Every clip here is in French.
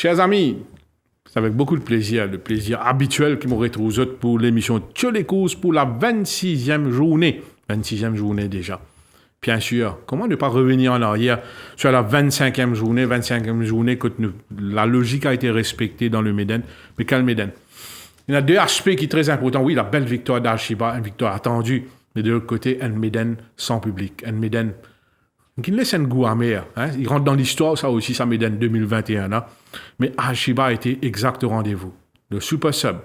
Chers amis, c'est avec beaucoup de plaisir, le plaisir habituel qui me retrouve aux autres pour l'émission Tio les courses pour la 26e journée. 26e journée déjà. Bien sûr, comment ne pas revenir en arrière sur la 25e journée, quand la logique a été respectée dans le Méden. Mais quel Méden? Il y a deux aspects qui sont très importants. Oui, la belle victoire d'Al-Shiba, une victoire attendue. Mais de l'autre côté, un Méden sans public. Un Méden qui laisse un goût amer. Hein? Il rentre dans l'histoire, ça aussi, ça Méden 2021. Hein? Mais Al-Shiba a été exact au rendez-vous. Le Super Sub,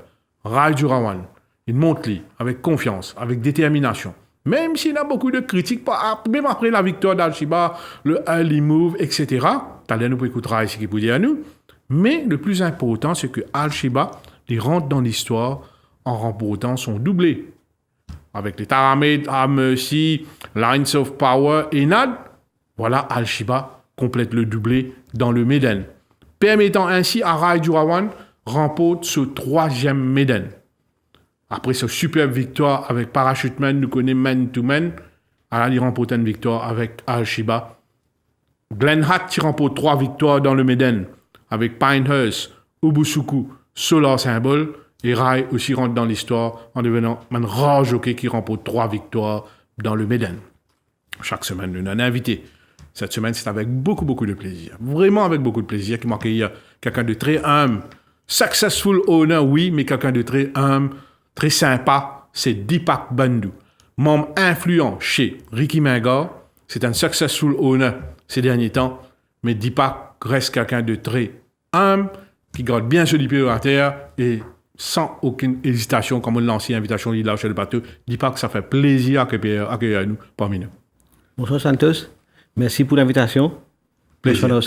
Rai Jurawan, il monte avec confiance, avec détermination. Même s'il y a beaucoup de critiques, même après la victoire d'Al-Shiba, le early move, etc. T'allais nous écouter ici qui peut dire à nous. Mais le plus important, c'est que Al-Shiba, il rentre dans l'histoire en remportant son doublé. Avec les Taramid, Mercy, Lines of Power et Nad, voilà, Al-Shiba complète le doublé dans le Méden, permettant ainsi à Rai Jurawan remporter ce 3e Méden. Après cette superbe victoire avec Parachuteman, nous connaissons man-to-man, il remporte une victoire avec Al-Shiba. Glenn Hatt qui remporte 3 victoires dans le Méden avec Pinehurst, Ubusuku, Solar Symbol. Et Rai aussi rentre dans l'histoire en devenant un rare jockey qui remporte 3 victoires dans le Méden. Chaque semaine, nous avons un invité. Cette semaine, c'est avec beaucoup, beaucoup de plaisir. Vraiment avec beaucoup de plaisir qu'il m'accueille quelqu'un de très humble. Successful owner, oui, mais quelqu'un de très humble, très sympa. C'est Deepak Bandhu, membre influent chez Ricky Mengar. C'est un successful owner ces derniers temps. Mais Deepak reste quelqu'un de très humble, qui garde bien sur les pieds à terre et sans aucune hésitation, comme on l'a lancé invitation il lâche le bateau. Deepak, ça fait plaisir accueillir nous parmi nous. Bonsoir Santos, merci pour l'invitation. Plaisir.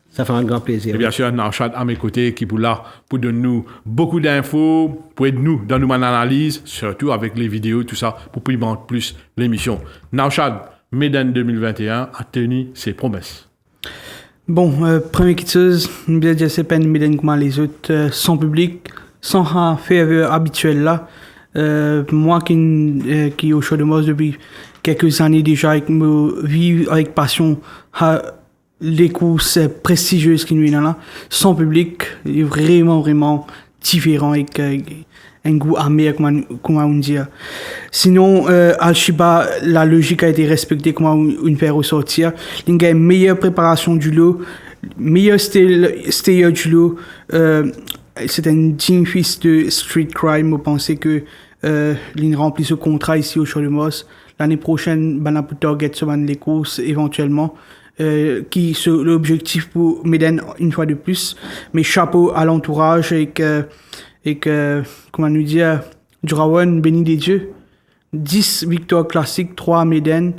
Ça fait un grand plaisir. Et bien sûr, Naushad à mes côtés qui est là pour donner nous beaucoup d'infos, pour aider nous dans nos analyses, surtout avec les vidéos, tout ça, pour pimenter plus l'émission. Naushad, Méden 2021 a tenu ses promesses. Bon, première petite chose, bien dire c'est pas une Méden comme les autres, sans public, sans faire habituel là. Moi qui au Show de Moss depuis quelques années déjà, avec me vivre avec passion les courses prestigieuses qui nous sont là, sans public, est vraiment différent avec un goût amer, comment on dit. Sinon, Al-Shiba, la logique a été respectée, comment on peut ressortir. Il y a une meilleure préparation du lot, meilleur stayer du lot. C'est un digne fils de Street Crime. Je pense que il remplit ce contrat ici au Show de Moss. L'année prochaine, on peut target sur les courses éventuellement. Qui c'est l'objectif pour Méden une fois de plus. Mais chapeau à l'entourage et que comment nous dire, Jurawan, béni des dieux. 10 victoires classiques, 3 Méden.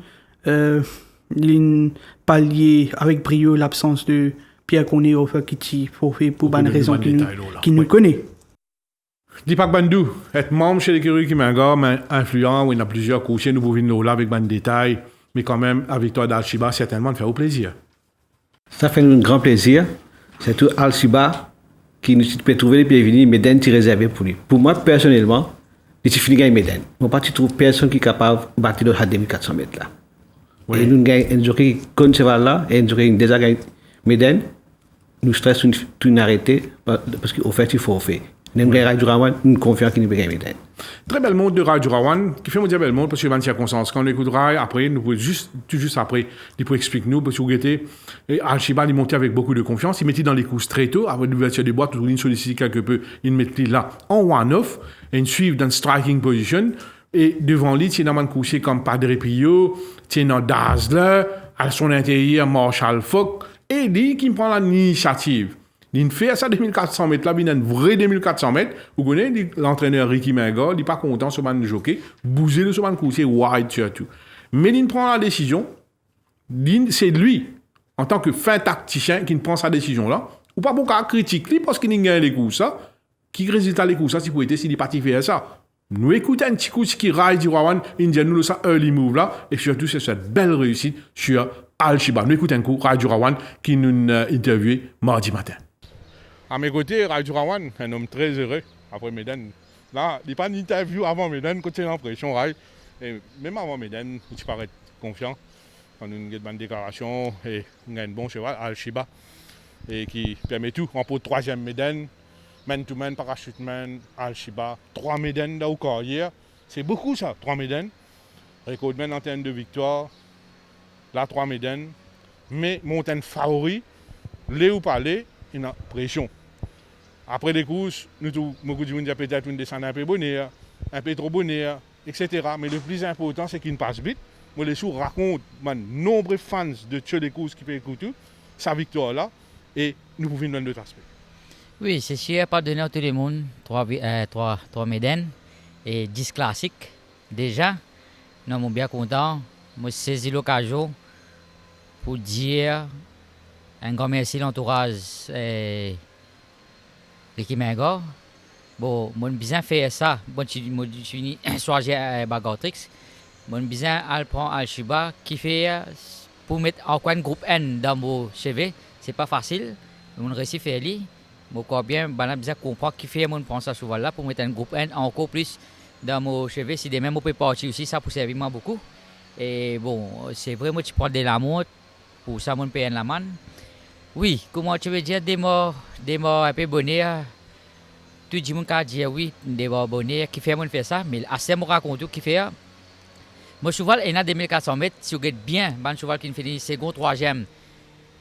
Pallier avec brio l'absence de Pierre Corné au fait qui forfait pour bonne raison qui nous connaît. Deepak Bandhu, être membre chez l'écurie qui m'engage, mais influent, où il y a plusieurs coursiers, nous pouvons venir là avec des détails, mais quand même, la victoire d'Al-Shiba, certainement, de faire au plaisir. Ça fait un grand plaisir. C'est tout Al-Shiba qui nous peut trouver les pieds venus, Méden qui réservé pour lui. Pour moi, personnellement, il suffit de gagner Méden. Moi, pas trouve personne qui est capable de battre le 2400 mètres là. Oui. Et nous gagnons un jockey qui compte cheval là, et un jockey qui déjà gagne Méden. Nous stressons tout arrêter parce qu'au fait, il faut faire. Nous avons Rai Jurawan, nous confions qu'il nous peut gagner. Très belle montre de Rai Jurawan, qui fait me dire belle montre parce qu'il y a une circonstance. Quand on écoute Rai, après, nous pouvons juste après, il peut expliquer nous, parce que vous guettez, Al-Shiba, il montait avec beaucoup de confiance, il mettait dans les courses très tôt, avant l'ouverture des boîtes, il sollicite quelque peu, il mettait là en one-off, et il suit dans striking position, et devant lui, il y a un coursier comme Padre Pio, il y a Dazzler, à son intérieur, Marshall Falk, et lui qui prend l'initiative. Il fait ça 2400 mètres là, il a un vrai 2400 mètres. Vous connaissez l'entraîneur Ricky Mengar, il n'est pas content sur le jockey, bouger le sur le coursier wide surtout. Mais il prend la décision, c'est lui, en tant que fin tacticien, qui prend sa décision là. Ou pas beaucoup de critiquer parce qu'il gagne les coups ça. Qui résultat les coups ça, si vous étiez, s'il n'est pas faire ça. Nous écoutons un petit coup qui Rai Jurawan, il dit nous ça early move là, et surtout c'est cette belle réussite sur Al-Shiba. Nous écoutons un coup Rai Jurawan qui nous interviewé mardi matin. À mes côtés, Rai Jurawan, un homme très heureux après Méden. Là, il n'y a pas d'interview avant Méden, quand il y a l'impression, Rai. Et même avant Méden, tu parais confiant. Quand nous avons une déclaration et on a un bon cheval, Al-Shiba. et qui permet tout. On peut troisième médaine, man-to-man, parachuteman, Al-Shiba, 3 médaines dans le carrière. C'est beaucoup ça, 3 médaines. Recordman en termes de victoire, là 3 médaines. Mais montagne favori, les ou pas les, il y a pression. Après les courses, nous tous, beaucoup de gens peut-être une descente un peu bonheur, un peu trop bonheur, etc. Mais le plus important, c'est qu'il passe vite. Moi, les sous racontent, nombreux fans de tous les courses qui peuvent écouter sa victoire là, et nous pouvons donner d'autres aspects. Oui, c'est sûr, pas donner à tout le monde 3 médailles et 10 classiques. Déjà, nous sommes bien contents. Moi, saisi l'occasion pour dire un grand merci à l'entourage de l'équipe Mengor. Bon, moi, bien fait ça. Bon, je suis soirée à Bagartrix. Moi, bien prendre Al-Shiba qui fait pour mettre encore un groupe N dans mon chevet. C'est pas facile. On réussit à faire lui. Moi, bien comprendre qui fait mon prendre ça souvent là pour mettre un groupe N encore plus dans mon chevet. Si des mêmes on peut partir aussi, ça pour servir beaucoup. Et bon, c'est vrai, moi, tu prends de l'amour pour ça, mon PN la man. Oui, comment tu veux dire des mots un peu bonheur. Tout le monde a dit oui, des mots bonheur qui fait mon faire ça, mais assez me raconte qui fait. Mon cheval est à 2400 mètres, si vous êtes bien, mon cheval qui fait second, troisième,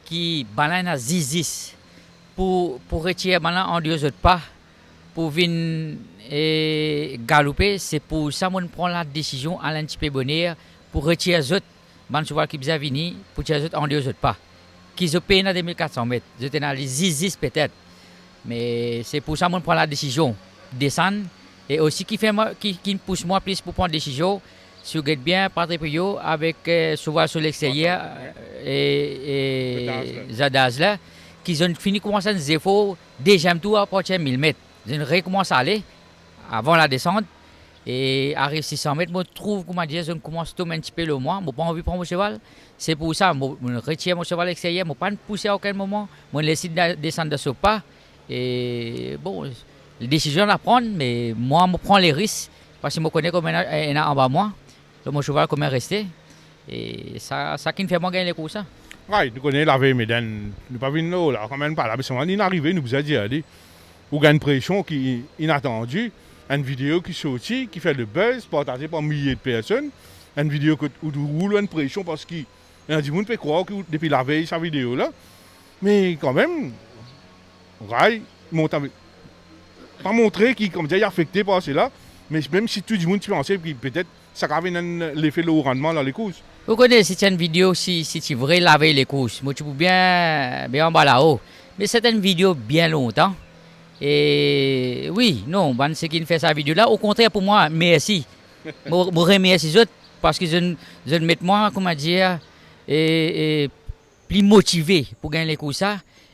qui balance à zizis pour retirer maintenant en 2 autres pas, pour venir galoper, c'est pour ça qu'on prend la décision à un petit peu bonheur pour retirer les autres, mon cheval qui vient venir, pour tirer les autres en 2 autres pas. Qui se payent à 2400 mètres, je tenais à les zizis peut-être, mais c'est pour ça qu'on prend la décision, descendre, et aussi qui pousse moi plus pour prendre la décision. Si vous êtes bien, Patrick Puyot, avec souvent sur l'extérieur et Zadazla, qui ont fini de commencer à nous efforts, déjà tout à partir de 1000 mètres. Ils ont recommencé à aller avant la descente. Et arrive 600 mètres, je trouve, comment dire, je commence à un petit peu le moins. Je n'ai pas envie de prendre mon cheval. C'est pour ça que je retire mon cheval à l'extérieur. Je ne pas pousser à aucun moment. Je laisse descendre de ce pas. Et bon, les décisions à prendre, mais moi, je prends les risques. Parce que je connais comme il y en a en bas de moi. Mon cheval comment rester et ça qui me fait moi gagner les courses. Oui, nous connaissons la veille Médane, nous pas venir là, quand même pas là, mais on est arrivé, nous vous a dit, allez, vous gagnez une pression qui est inattendue, une vidéo qui sortit, qui fait le buzz, partagée par milliers de personnes, une vidéo où vous roulez une pression parce qu'il y a du monde qui peut croire que depuis la veille, sa vidéo là, mais quand même, Rai, pas montré qu'il est affecté par cela, mais même si tout le monde pensait que peut-être ça a l'effet de rendement dans les courses. Vous connaissez cette vidéo si tu veux laver les courses, moi tu peux bien en bas là-haut. Mais c'est une vidéo bien longtemps. Et oui, non, ce qui fait sa vidéo là, au contraire pour moi, merci. Je remercie les autres parce que je mets moi, comment dire, et plus motivé pour gagner les courses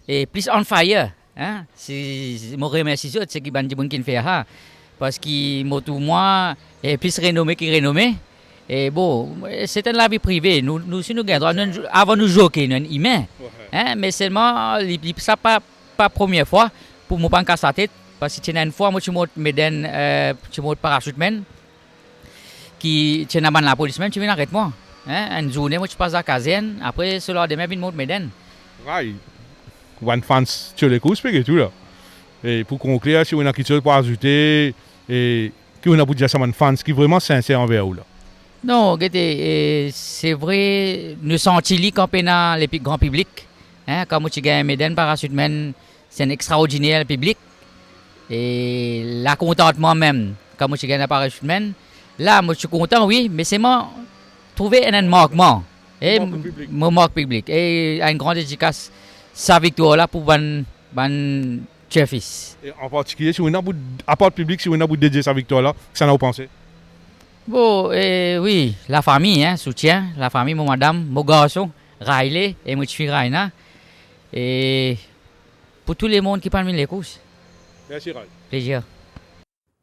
et plus on fire. Hein? Je remercie les autres, c'est qui me fait ça. Parce que moi est plus renommé que renommé. Et bon, c'est un vie privée. Nous si nous gagnons, avant nous jouer, nous sommes humains. Hein? Mais seulement, ça pas première fois pour ne pas casser la tête. Parce que une fois, moi, je suis parachuteman qui est la police, tu viens arrêter moi. Hein? Une journée, moi, je passe à la caserne. Après, c'est l'heure de je monte Médène. Oui, one fans sur les courses, et tout là. Et pour conclure, si on a quelque chose pour ajouter, et qu'on a pour dire ça, un fans qui est vraiment sincère envers vous là. Non, c'est vrai, nous sentons quand on a le grand public. Hein, quand tu gagnes Médène parachuteman, c'est un extraordinaire public. Et la contentement même, quand tu gagnes parachuteman, là, moi je suis content, oui, mais c'est moi trouver un manquement. Et mon manque public. Et une grande dédicace, sa victoire là pour ban Jeffis. Et en particulier, si on a à part public, si on a dédié sa victoire là, ça n'a pas pensé? Bon, oui, la famille, hein, soutien, la famille, mon madame, mon garçon, Riley et mon fille Raina. Et pour tout le monde qui parle de les courses. Merci, Riley. Plaisir.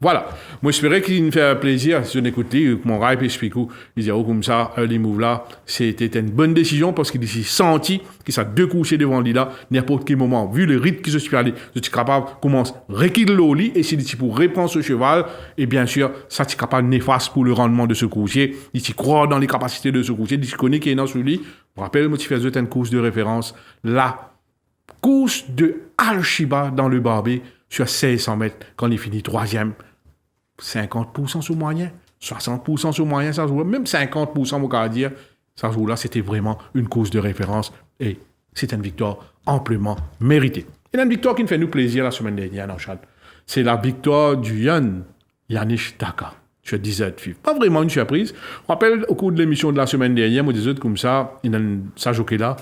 Voilà. Moi, j'espérais qu'il me fait plaisir si on écoutait mon Rai et Spikou. Il disait, comme ça, les moves là, c'était une bonne décision parce qu'il s'est senti qu'il s'est deux couchés devant lui là, n'importe quel moment. Vu le rythme qui se suis allé, je suis capable de commencer à requitter l'oli et c'est pour répondre ce cheval. Et bien sûr, ça, c'est capable de néfaste pour le rendement de ce coucher. Il s'y croit dans les capacités de ce coucher. Il s'y connaît qu'il est dans celui. Je rappelle, moi, tu fais une course de référence là. Course de Al-Shiba dans le Barbé sur 1600 mètres quand il finit 3e. 50% sur moyen, 60% sur moyen, ça se joue. Même 50%, mon cas dire, ça se joue là, c'était vraiment une course de référence et c'est une victoire amplement méritée. Et une victoire qui nous fait nous plaisir la semaine dernière, Nanchad. C'est la victoire du jeune Yanish Taka sur 17 FIF. Pas vraiment une surprise. Je me rappelle au cours de l'émission de la semaine dernière, moi, des autres comme ça, il y a ça jockey là.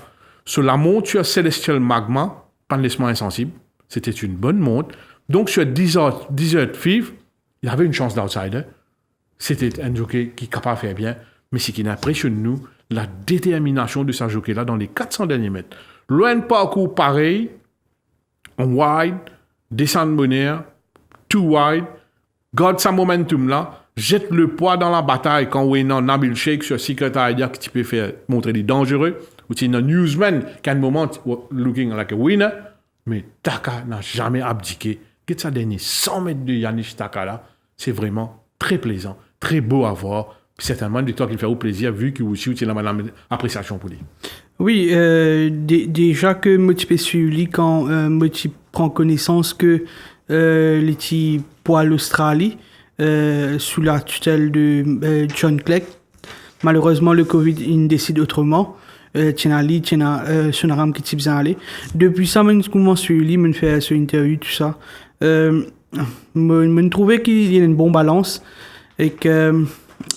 Sur la montre sur Celestial Magma, pas de laissement insensible. C'était une bonne montre. Donc, sur 18 FIF, il y avait une chance d'outsider. C'était un jockey qui est capable de faire bien. Mais ce qui impressionne nous, la détermination de ce jockey-là dans les 400 derniers mètres. Loin de parcours pareil, on wide, descend de bonheur, too wide, garde sa momentum là, jette le poids dans la bataille quand on est dans Nabil Sheikh sur Secret Idea qui peut faire montrer des dangereux, ou c'est un newsman qui a un moment looking like a winner, mais Taka n'a jamais abdiqué. Qu'est-ce que ça dernier 100 mètres de Yanish Taka là, c'est vraiment très plaisant, très beau à voir. Puis certainement des toi qui me fait au plaisir vu que aussi tu as l'appréciation pour lui. Oui, déjà que moi tu peux suivre lui quand moi tu prends connaissance que les petits poids l'Australie sous la tutelle de John Clegg. Malheureusement le Covid il décide autrement. Tiens Sonaram qui t'y aller. Depuis ça, je commence sur lui, je fais ce interview tout ça. Je trouvais qu'il y a une bonne balance et que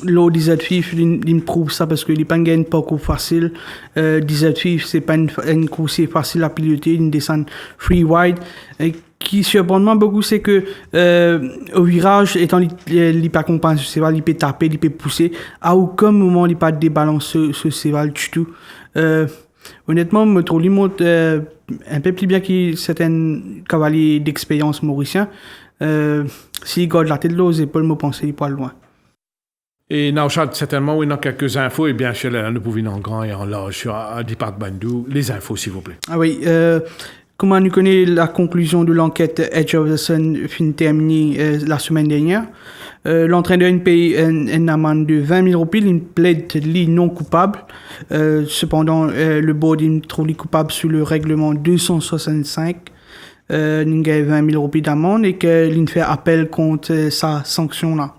l'eau 17 FIF, il me prouve ça parce qu'il n'est pas un parcours facile. 17 FIF, c'est pas une course facile à piloter, une descente free wide. Et qui surprend beaucoup, c'est que au virage, étant il pas compensé ce cheval, il peut taper, il peut pousser. À aucun moment, il pas débalancer ce cheval du tout. Honnêtement, je trouve qu'il montre un peu plus bien que certains cavaliers d'expérience mauriciens. S'il garde la tête de l'eau, épaules, me penser il pas loin. Et Nauchad, certainement, oui, dans quelques infos, et bien sûr, nous pouvons en grand et en large sur Deepak Bandhu. Les infos, s'il vous plaît. Ah oui, comment nous connaît la conclusion de l'enquête Edge of the Sun fin terminée la semaine dernière. L'entraîneur paye une amende de 20 000 roupies, il plaide lui non coupable. Cependant, le board il trouve lui coupable sous le règlement 265. Il a 20 000 roupies d'amende et qu'il fait appel contre sa sanction-là.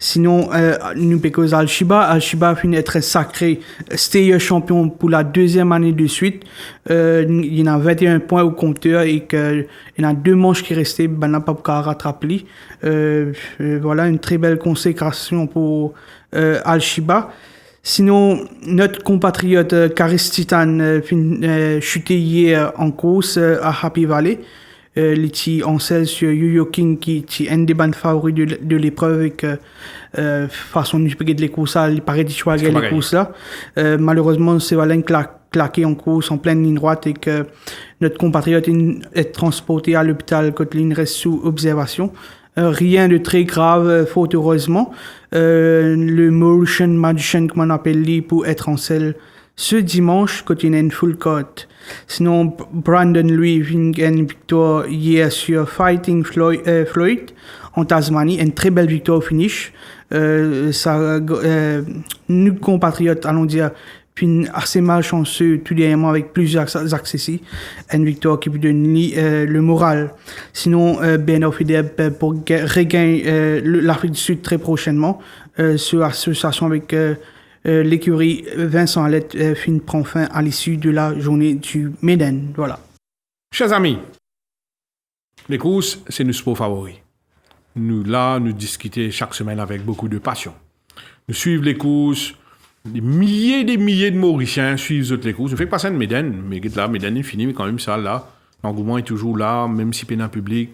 Sinon, nous pécons Al-Shiba finit être sacré stayer champion pour la deuxième année de suite. Il y a 21 points au compteur et il y a 2 manches qui restaient, ben n'a pas qu'à rattraper. Voilà une très belle consécration pour Al-Shiba. Sinon, notre compatriote Karis Titan chuté hier en course à Happy Valley. Les en selle sur Yo-Yo King qui est un des bandes favoris de l'épreuve et que façon de les courses il paraît de choisir les courses là. Malheureusement c'est Valin claqué en course en pleine ligne droite et que notre compatriote est transporté à l'hôpital quand il reste sous observation. Rien de très grave, fort heureusement. Le Mauritian Magician, comme on appelle lui, pour être en selle ce dimanche quand il y a une full cote. Sinon, Brandon lui vient une victoire hier sur Fighting Floyd en Tasmanie, une très belle victoire au finish. Nos compatriotes, allons dire, puis assez malchanceux tout dernièrement avec plusieurs accessis, une victoire qui peut donner le moral. Sinon, Ben Ofideb pour regagner l'Afrique du Sud très prochainement sur association avec l'écurie Vincent Alette prend fin à l'issue de la journée du Méden. Voilà. Chers amis, les courses, c'est nos sports favoris. Nous discutons chaque semaine avec beaucoup de passion. Nous suivons les courses. Des milliers de Mauriciens suivent les courses. Nous faisons passer un Méden, mais là, Méden est fini, mais quand même ça, là, l'engouement est toujours là, même si pénal public.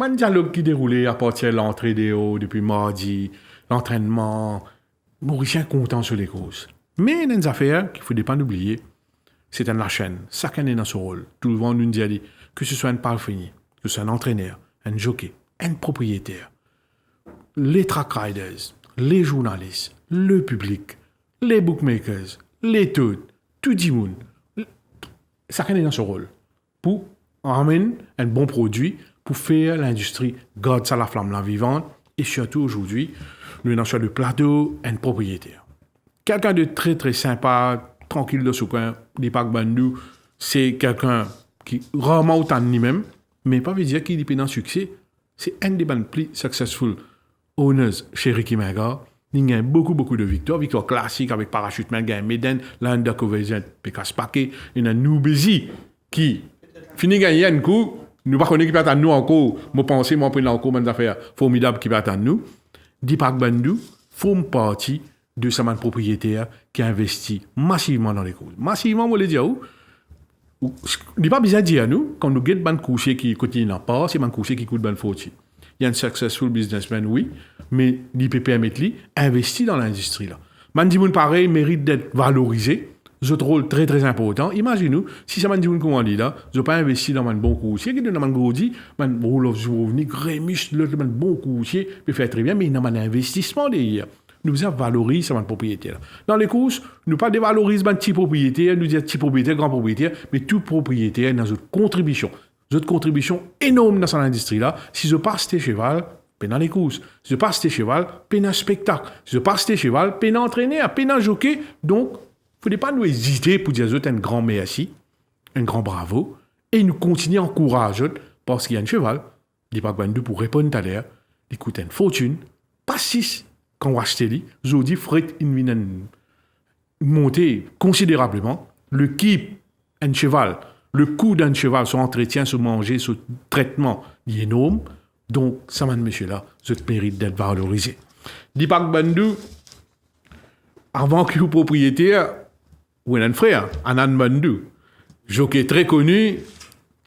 Un dialogue qui déroulait à partir de l'entrée des hauts depuis mardi, l'entraînement, Mauriciens contents sur les courses. Mais il y a des affaires qu'il ne faut pas oublier. C'est la chaîne. Chacun est dans son rôle. Tout le monde nous dit que ce soit un parfumeur, que ce soit un entraîneur, un jockey, un propriétaire, les track riders, les journalistes, le public, les bookmakers, les tout le monde. Chacun est dans son rôle pour amener un bon produit, pour faire l'industrie garde ça la flamme la vivante et surtout aujourd'hui, nous sommes sur le plateau un propriétaire. Quelqu'un de très très sympa, tranquille de ce coin, Dipak Bandou, c'est quelqu'un qui rarement autant de lui-même, mais pas veut dire qu'il est dans le succès. C'est un des plus successful owners chez Ricky Menga. Il a beaucoup de victoires classiques avec Parachuteman, Gain Meden, l'Undercover Agent, Pekas Paquet, il y a Noubezi qui finit gagner un coup. Nous ne connaissons pas qui peut attendre nous encore. Moi, pensez, moi, prendre encore des affaires formidables qui peut attendre nous. Dipak Bandou forme partie de ce propriétaire qui investit massivement dans les causes. Massivement, on va le dire où? Il n'est pas besoin de dire à nous, quand nous avons des couchers qui continuent dans pas, c'est des couchers qui coûtent ben faute. Il y a un successful businessman, oui, mais l'IPPM investit dans l'industrie là. Mandimoun pareil mérite d'être valorisé. C'est un rôle très important. Imaginez-nous, si ça m'a dit comment on dit là, je n'ai pas investi dans un bon couchier, qui est dans un gros dit, un rôle of revenu, Grémus, un bon couchier, peut faire très bien, mais il y a un investissement derrière. Nous valorisons ce propriétaire. Dans les courses, nous ne dévalorisons pas petit propriétaire, nous disons petit propriétaire, grand propriétaire, mais tout propriétaire dans une contribution. Une contribution énorme dans cette industrie-là. Si je passe tes cheval, puis dans les courses. Si je passe tes cheval, puis dans le spectacle. Si je passe tes cheval, puis dans l'entraîner, puis dans le jockey. Donc, il ne faut pas nous hésiter pour dire un grand merci, un grand bravo, et nous continuer à encourager parce qu'il y a un cheval, Dipak Bandou pour répondre à l'air, il coûte une fortune, pas 6 quand on achète lui, Zodi fret une monter considérablement, le qui un cheval, le coût d'un cheval, son entretien, son manger, son traitement, il est énorme, donc ça m'a monsieur là, ce mérite d'être valorisé. Dipak Bandou, avant qu'il soit propriétaire, ou un frère, Anand Bandou, jockey très connu,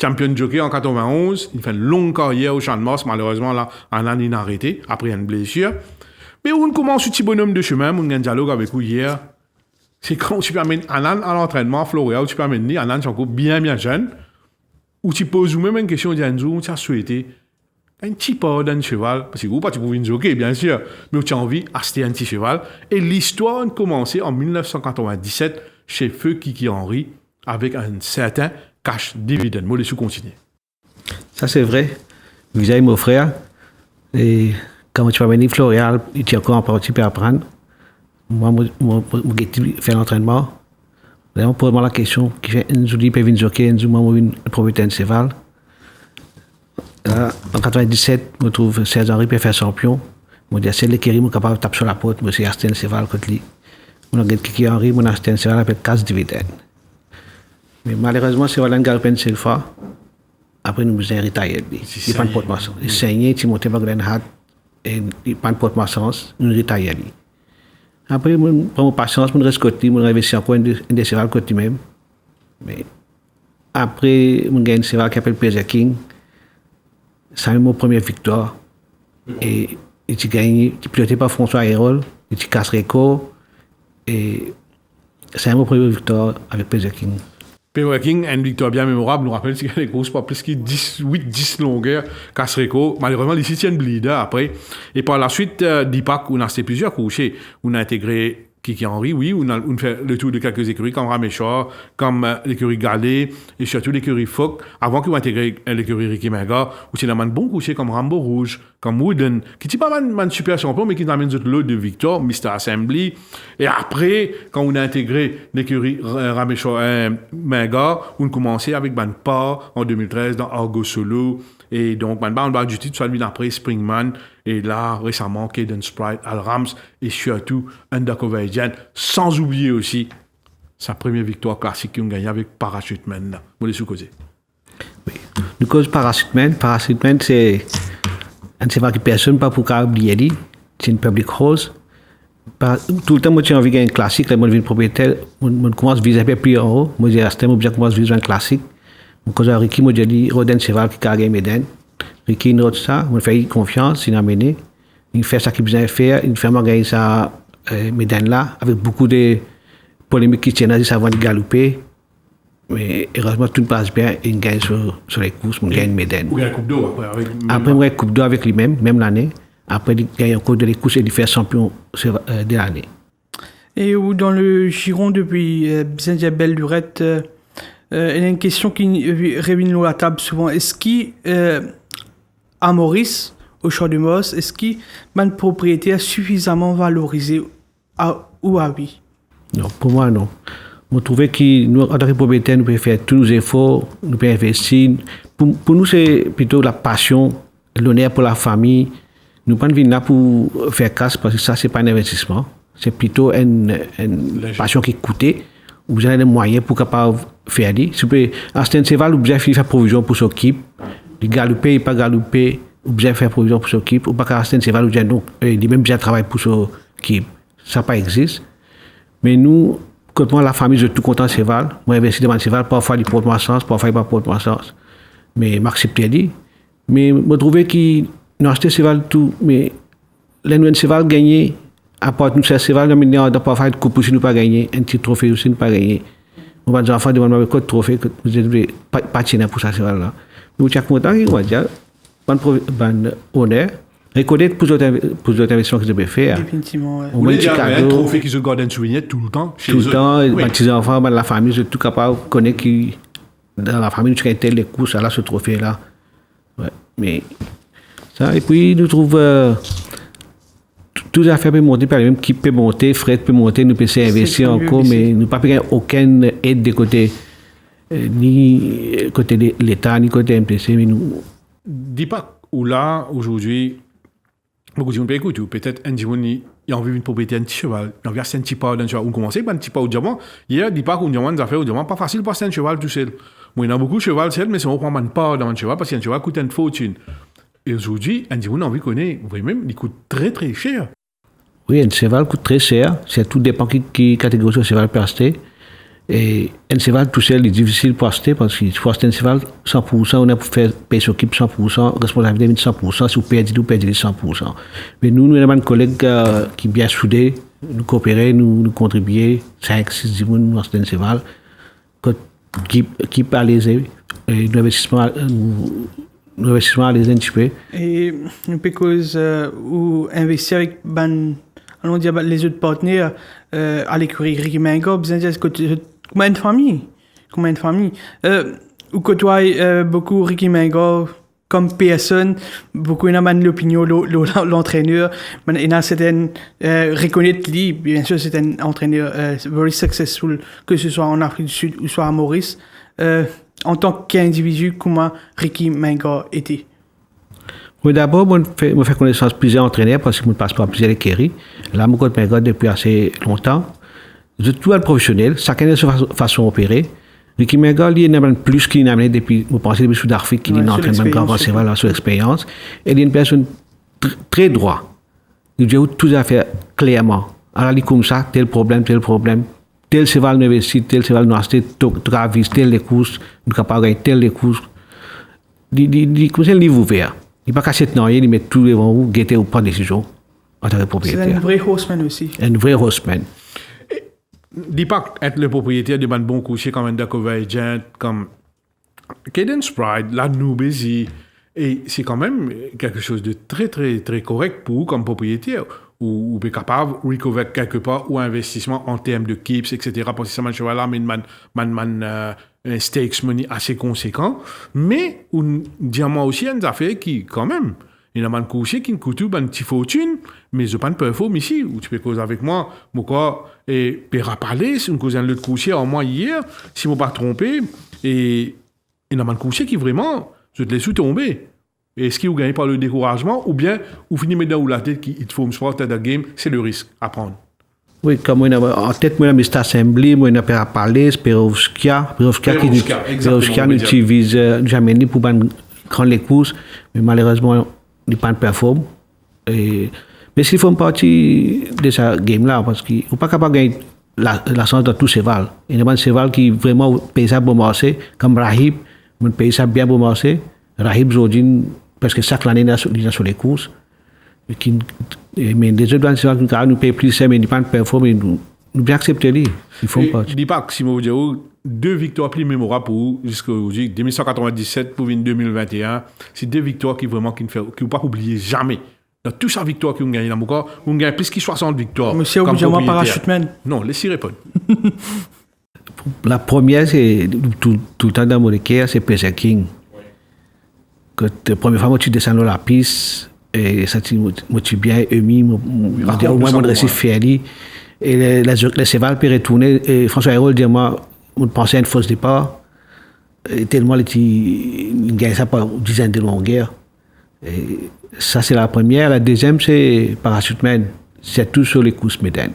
champion jockey en 91, il fait une longue carrière au Champ de Mars, malheureusement là, Anand il a arrêté, après une blessure. Mais on commence ce petit bonhomme de chemin, on a un dialogue avec vous hier, c'est quand tu peux amener Anand à l'entraînement, Floréal, tu peux amener Anand, c'est encore bien jeune, ou tu poses même une question d'Anzou, tu as souhaité un petit pas d'un cheval, parce que vous, pas tu pouvais une jockey, bien sûr, mais tu as envie d'acheter un petit cheval. Et l'histoire a commencé en 1997 chez Feu Kiki Henry avec un certain cash dividende. Moi, les sous continuer. Ça, c'est vrai. Vous avez mon frère, et quand tu vas venir Floréal, il y a encore un parti pour apprendre. Moi, je fais l'entraînement. D'ailleurs, pour moi, la question, qui fait un jour, peut venir jockey, un jour, une propriétaire de cheval. Là, en 97, je trouve Serge Henry peut faire champion. Je dis, c'est l'écurie, je suis capable de taper sur la porte, je suis acheté un cheval contre lui. Je suis Kiki Henry, je acheté un cheval avec 15 dividendes. Mais malheureusement, c'est Valent Galpen cette fois. Après, nous avons retiré. Il pas de porte-maçon. Il saignait, il montait par Grenhat, et il pas de porte-maçon, nous retiré. Après, je prends patience, je reste côté, je investis encore un des chevals côté même. Mais après, je gagne un cheval qui s'appelle Peser King. C'est mon première victoire. Et tu gagnes, tu piloté par François Hérol, et tu casses record. Et c'est mon première victoire avec Peser King. Peser King, une victoire bien mémorable, nous rappelle qu'il y a des courses pas plus que 8-10 longueurs, casse record. Malheureusement, ici, il y a une bleeder après. Et par la suite, Dipak, on a acheté plusieurs couchers. On a intégré Kiki Henry, oui, on fait le tour de quelques écuries comme Raméchor, comme l'écurie Galet, et surtout l'écurie Fock, avant qu'on intègre l'écurie Ricky Menga, où c'est un bon coucher comme Rambo Rouge, comme Wooden, qui n'est pas un super champion, mais qui amène d'autres lots de victoires, Mr. Assembly. Et après, quand on a intégré l'écurie Raméchor Menga, on a commencé avec Ban Pas en 2013 dans Argo Solo. Et donc, on a du titre, soit lui après Springman, et là, récemment, Caden Sprite, Al Rams, et surtout Undercover Agent, sans oublier aussi sa première victoire classique qu'on gagne avec Parachuteman. Vous les sous-causez. Oui. Nous cause Parachuteman, c'est un cheval que personne pas pour oublier. C'est une public rose. Tout le temps, moi, j'ai envie de gagner un classique, là, moi, je viens propriétaire, je commence à viser un peu plus en haut. Moi, j'ai resté, moi, je commence à viser un classique. Quand j'ai Ricky, moi, j'ai dit, Roden cheval qui a gagné Méden. Ricky, note ça, on fait confiance, il a mené. Il fait ça qu'il besoin de faire, il fait gagner ça, Méden là, avec beaucoup de polémiques qui tiennent à ça avant de galoper. Mais heureusement, tout passe bien, il gagne sur les courses, il gagne Méden. Ou il y a une coupe d'eau après. Après, il y a une coupe d'eau avec lui-même, même l'année. Après, il gagne encore de les courses et il fait champion de l'année. Et dans le giron depuis bien belle durette, il y a une question qui revient à la table souvent. Est-ce qu'à Maurice, au Champ de Mars, est-ce qu'il y a une propriété suffisamment valorisée ou à oui? Non, pour moi, non. On trouvait que nous, en tant que propriétaires, nous pouvons faire tous nos efforts, nous pouvons investir. Pour nous, c'est plutôt la passion, l'honneur pour la famille. Nous ne pouvons pas venir là pour faire casse parce que ça, ce n'est pas un investissement. C'est plutôt une passion qui coûte. Vous avez des moyens pour capable faire ça. À ce cheval, vous avez faire provision pour son équipe. Il galoper, il pas galoper, vous avez faire provision pour son équipe. Ou pas qu'à ce cheval, vous avez donc, il même bien travailler pour son équipe. Ça pas existe. Mais nous, quand moi, la famille, je suis tout content de cheval. Moi, j'investis dans le cheval. Parfois, il porte moi sens, parfois, il ne porte moi sens. Mais m'accepter dit. Mais je trouvais qu'il nous acheté cheval tout. Mais les nouveaux cheval gagné. Apporte nous ce cheval, nous avons parfois une coupe si nous pas gagné, un petit trophée aussi nous pas gagné. On va dire enfants demandent quoi de trophée que vous êtes patiner pour ça cheval là. Nous sommes contents, on va dire, bon honneur, reconnaître pour les investissements que vous avez fait. Définitivement, ouais. Vous voulez dire un trophée qui se garde un souvenir tout le temps chez eux. Tout le temps, les petits enfants, la famille, je suis tout capable de connaître que dans la famille, nous avons les courses, là, ce trophée là. Ouais. Mais ça, et puis nous trouvons toutes les affaires peuvent monter par les mêmes qui peut monter, Fred peut monter, nous pouvons investir encore, mais nous n'avons pas aucune aide de côté, ni côté de l'État, ni côté MPC, mais nous. Dis pas où là, aujourd'hui, beaucoup de gens peuvent écouter, peut-être un jour, il y a envie d'une propriété, un petit cheval, il y a un petit pas d'un cheval, on commence par un petit pas au diamant, hier, dis pas qu'on diamant, des affaires au diamant, pas facile pour un cheval tout seul. Moi, il y a beaucoup de cheval seul, mais si on prend un pas dans un cheval, parce qu'un cheval coûte une fortune. Et aujourd'hui, un jour, on a envie qu'on ait, vraiment, il coûte très très cher. Oui, un cheval coûte très cher. C'est tout dépend qui catégorie de cheval peut acheter. Et un cheval tout seul est difficile pour acheter parce qu'il faut acheter un cheval 100%, on a pour faire payer son équipe 100%, responsabilité 100%, si vous perdez, vous perdez 100%. Mais nous avons un collègue qui est bien soudé, nous coopérer, nous contribuer, 5, 6, 10 personnes, nous acheter un cheval, qui peut aller l'investissement. L'investissement à les un petit peu. Et parce où investir avec allons dire les autres partenaires à l'écurie Ricky Mengo, besoin de combien de familles ou côtoie beaucoup Ricky Mengo comme personne, beaucoup il y a l'opinion l'entraîneur, il y a certaines reconnaître lui, bien sûr c'est un entraîneur very successful, que ce soit en Afrique du Sud ou soit à Maurice. En tant qu'individu, comment Ricky Mengo était? Oui, d'abord, je fais connaissance de plusieurs entraîneurs parce que je passe par plusieurs écuries. Là, je connais Mengo depuis assez longtemps. Je suis tout un professionnel, chacun a sa façon d'opérer. Ricky Mengo, il y a plus qu'il a amené depuis, je pense, depuis Sud-Afrique, qu'il est en train de grand cheval sur l'expérience. Et il est une personne très droite. Il dit tout à fait clairement. Alors, il est comme ça, tel problème. Tel cheval nous investit, tel cheval nous acheter, tu as visité les courses, nous sommes capables de gagner telles courses. Comme c'est un livre ouvert. Il n'est pas caché de il met tout devant vous, guetter ou prendre des décisions en tant que propriétaire. C'est un vrai horseman aussi. Un vrai horseman. Dis pas être le propriétaire de bon coucher comme un Dakova Agent, comme Cadence Pride, la Nubésie. Et c'est quand même quelque chose de très, très, très correct pour vous comme propriétaire. Ou vous êtes capable de recover quelque part ou investissement en termes de keeps, etc. Parce que ça m'a cheval là, mais un stakes money assez conséquent. Mais, diamant aussi, il y a des affaires qui, quand même, il y a un coucher qui coûte une petite fortune, mais je ne peux pas performer ici. Ou tu peux causer avec moi, mon corps, et paiera parler, si on cause un autre coucher en moi hier, si je ne me pas trompé, et il y a un coucher qui vraiment, je te laisse tomber. Est-ce que vous gagnez par le découragement ou bien vous finissez dans la tête qu'il faut me sport de game, c'est le risque à prendre. Oui, comme moi, en tête, moi, Mr. Assembly, moi, on a parlé, Perovskia qui nous utilise jamais ni pour prendre les courses, mais malheureusement, il pas de performe. Mais s'il faut partie de ce game-là, parce qu'il n'est pas capable de gagner la chance dans tout cheval. Il y a un cheval qui vraiment paye ça pour marcher, comme Rahib, on paye ça bien pour marcher. Rahib Zodine, parce que chaque année, il est sur les courses. Mais les autres chevals nous payent plus, mais ils ne pas de performe, nous bien accepter. Il faut pas. Je dis pas que si je dis 2 victoires plus mémorables pour vous jusqu'à aujourd'hui, 2197 pour 2021, c'est 2 victoires qui vraiment qui ne faut pas oublier jamais. Dans toute sa victoire qu'on gagne dans mon corps, on gagne plus que 60 victoires. Monsieur, obligatoirement parachutman. Non, laissez répondre. La première, c'est tout le temps dans mon équerre, c'est Pleasure King. Quand la première fois, tu descends dans la piste, et ça, tu bien émis, au moins, mon récit fier. Et le cheval peut retourner. Et François Hérault dit, moi, on pensait à une fausse départ. Et tellement il gagne ça par une dizaine de longueurs. Et ça, c'est la première. La deuxième, c'est Parachute-Man. C'est tout sur les courses médaines.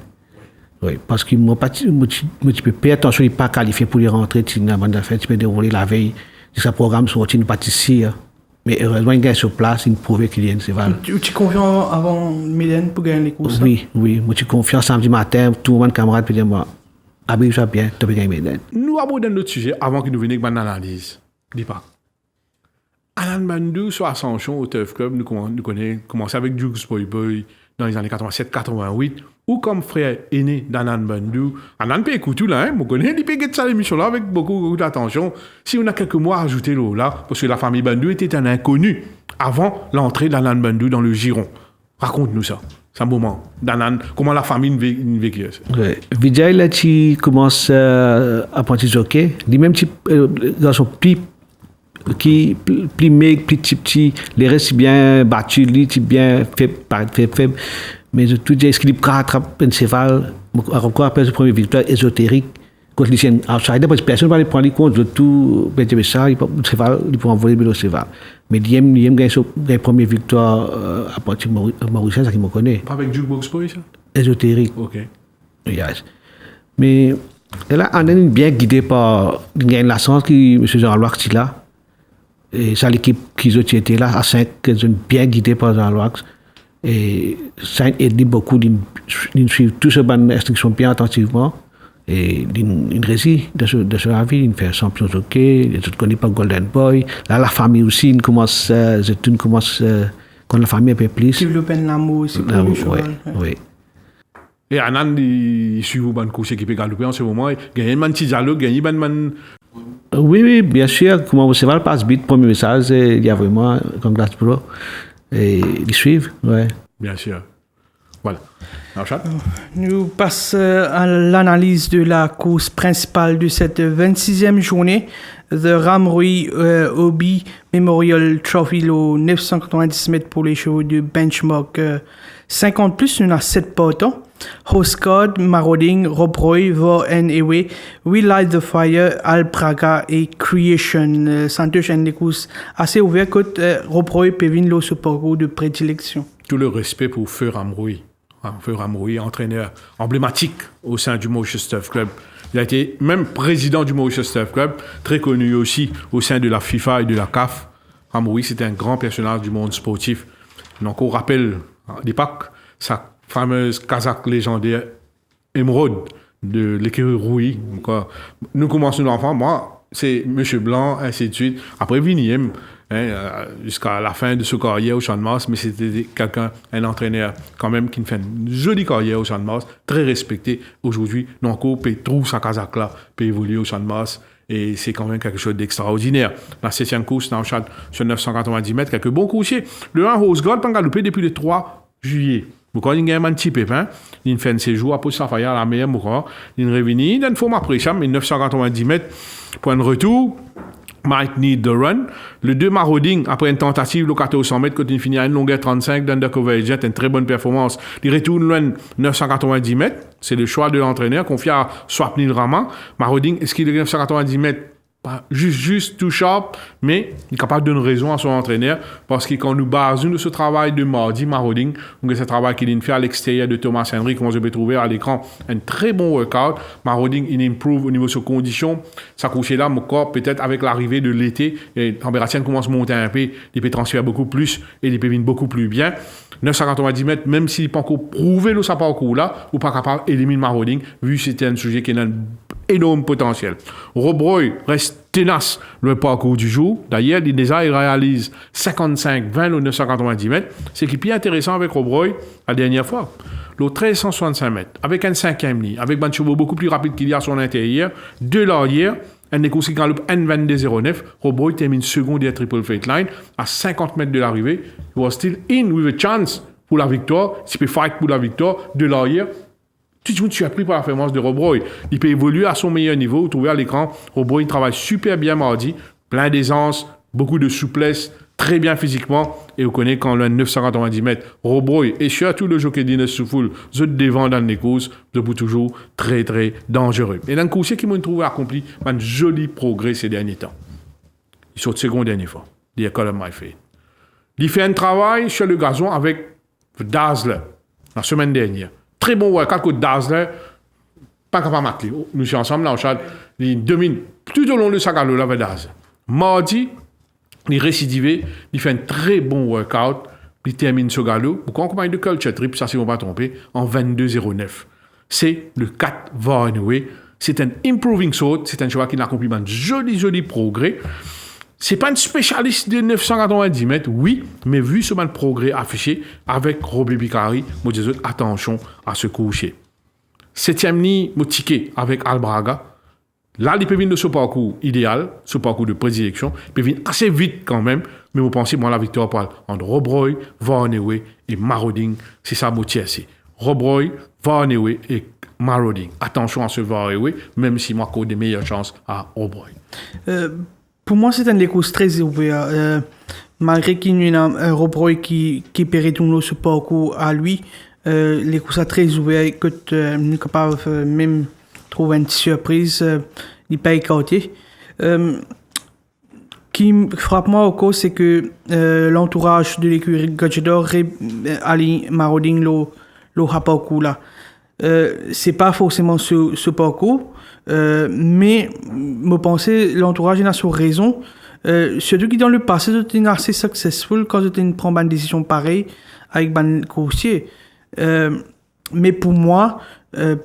Oui, parce que moi, je peux pas attention, il n'est pas qualifié pour les rentrer. Tu peux dérouler la veille. Ce programme sorti, nous pâtissier. Mais heureusement, il gagne sur place, il prouve qu'il y a une cheval. Tu es confiant avant Médène pour gagner les courses? Oui. Moi, je suis confiant samedi matin, tout le monde, camarade, peut dire, moi, habille-toi bien, tu peux gagner Médène. Nous abordons notre sujet avant que nous venions avec une analyse. Dis pas. Alan Bandou, sur Ascension, au Turf Club, nous connaissons commencé avec Dukes Boy dans les années 87-88, ou comme frère aîné d'Anan Bandou. Anan peut écouter tout là, hein, vous connaissez, il peut écouter ça l'émission là avec beaucoup d'attention. Si on a quelques mois à ajouter là, parce que la famille Bandou était un inconnu avant l'entrée d'Anan Bandou dans le giron. Raconte-nous ça. C'est un moment d'Anan, comment la famille vécu ça. Ouais. Vijay, là, tu commences à apprendre jockey. Lui-même, dans son qui plus maigre, plus petit, les restes bien battus, lui, bien faible. Mais tout est qu'il rattrape un cheval, encore après sa première victoire ésotérique, contre les chiens outsider, parce que personne ne va les prendre compte de tout, le cheval, il peut envoyer le cheval. Mais il aime gagner la première victoire à partir de Mauricien, ça qu'il me connaît. Pas avec Jukebox Boy, ça? Ésotérique. Ok. Yes. Mais là, on est bien guidé par la chance qui M. Jean-Louis là. Et ça, l'équipe qui était là, à 5, ils sont bien guidés par Jean-Louis. Et ça aide beaucoup, ils suivent toutes ces bonnes instructions bien attentivement. Et ils réussissent de ce avis, ils font champion hockey, ils ne connaissent pas Golden Boy. Là, la famille aussi, ils commencent, quand la famille est un peu plus. Développer l'amour aussi pour le cheval. Oui. Et Anan, il suit vos bonnes courses qui peut galoper en ce moment. Il y a un petit dialogue, il y a un Oui, bien sûr. Comment le cheval passe vite, premier message, il y a vraiment comme glace pro. Et ils suivent, ouais. Bien sûr. Voilà. Nous passons à l'analyse de la course principale de cette 26e journée, The Ramroy Hobby Memorial Trophy, au 990 mètres pour les chevaux de benchmark 50+. Nous avons 7 partants. Hostcard, Marauding, Rob Roy, Vor and Ewe, We Light the Fire, Al Praga et Creation. Santosh a des courses assez ouvertes que Rob Roy peut venir sur parcours de prédilection. Tout le respect pour Feu Ramroy. Feu Ramroy, entraîneur emblématique au sein du Mauritius Turf Club. Il a été même président du Mauritius Turf Club, très connu aussi au sein de la FIFA et de la CAF. Ramroy, c'était un grand personnage du monde sportif. Donc, on rappelle à l'époque sa fameuse casaque légendaire émeraude de l'écurie Rouy. Nous commençons l'enfant, moi, c'est M. Blanc, ainsi de suite. Après, Viniem, jusqu'à la fin de sa carrière au Champ de Mars, mais c'était un entraîneur quand même qui fait une jolie carrière au Champ de Mars, très respecté aujourd'hui. Donc, on peut trouver sa casaque-là, peut évoluer au Champ de Mars. Et c'est quand même quelque chose d'extraordinaire. La 7e course dans le chat sur 990 mètres, quelques bons coursiers. Le 1 Rose Gold, pas galopé depuis le 3 juillet. Pourquoi il y a un petit pépin, il fait un séjour à Post-Safaya, la meilleure mourir. Il revient, il a une forme après ça, mais 990 mètres, point de retour. Might need the run. Le 2 Marauding, après une tentative, le 1400 mètres, quand il finit à une longueur 35 d'Undercover Jet, une très bonne performance. Il retourne loin 990 mètres. C'est le choix de l'entraîneur, confié à Swapnil Rama. Marauding, est-ce qu'il est 990 mètres? Pas juste tout sharp, mais il est capable de donner raison à son entraîneur parce que quand nous basons de ce travail de mardi, Marauding, donc ce travail qu'il fait à l'extérieur de Thomas Henry, comme je peux trouver à l'écran, un très bon workout. Marauding, il improve au niveau de ses conditions. Ça couche là, mon corps, peut-être avec l'arrivée de l'été, et la température commence à monter un peu, il peut transférer beaucoup plus et il peut venir beaucoup plus bien. 990 mètres, même s'il n'est pas encore prouvé le sa parcours là, ou pas capable d'éliminer Marauding, vu que c'était un sujet qui a un énorme potentiel. Rob Roy reste tenace le parcours du jour. D'ailleurs, il déjà réalise 55-20 au 990 mètres. Ce qui est plus intéressant avec Rob Roy, la dernière fois, le 1365 mètres, avec un 5e ligne, avec un chevaux beaucoup plus rapide qu'il y a à son intérieur, de l'arrière, un écoute qui galope N22.09, Rob Roy termine second de Triple Freight Line à 50 mètres de l'arrivée. He was still in with a chance pour la victoire. S'il peut fight pour la victoire, de l'arrière, tout le monde suis appris par la performance de Rob Roy. Il peut évoluer à son meilleur niveau. Vous trouvez à l'écran, Rob Roy travaille super bien mardi, plein d'aisance, beaucoup de souplesse, très bien physiquement, et vous connaissez quand le 990 mètres, Robroy et surtout le jockey d'Inès Soufoul, je devant dans les courses, je vous toujours très très dangereux. Et dans le coursier qui m'a trouvé accompli un joli progrès ces derniers temps. Il saute second dernière fois, the Column My Fate. Il fait un travail sur le gazon avec Dazzler, la semaine dernière. Très bon workout que Dazzler, pas capable de marquer. Nous sommes ensemble là, il domine tout au long de sa galop avec Dazzler. Mardi, il récidivé, il fait un très bon workout, il termine ce galop, ou quand on de Culture Trip, ça si on ne va pas tromper, en 22,09. C'est le 4 Varnway. C'est un improving sort, c'est un cheval qui a accompli un joli progrès. C'est pas un spécialiste de 990 mètres, oui, mais vu ce progrès affiché avec Robbie Bicari, moi je dis attention à ce coucher. Septième ni mon ticket avec Albraga. Là, il peut venir de ce parcours idéal, ce parcours de prédilection, il peut venir assez vite quand même, mais vous pensez, moi, la victoire parle entre Robroy, Varnway et Marauding, c'est ça mon tiercé. Robroy, Varnway et Marauding. Attention à ce Varnway, même si moi, j'ai des meilleures chances à Robroy. Pour moi, c'est une course très ouverte. Malgré qu'il y ait un Robroy qui peut retourner ce parcours à lui, les courses sont très ouvertes, que tu es capable même trouver une surprise, il pas écarté. Qui frappe moi au cause, c'est que l'entourage de l'écurie Gadjedor Ali Marauding le parcours là. C'est pas forcément ce parcours, mais je pense l'entourage a son raison. Surtout que dans le passé, c'était assez successful quand tu prends une décision pareille avec un coursier. Mais pour moi,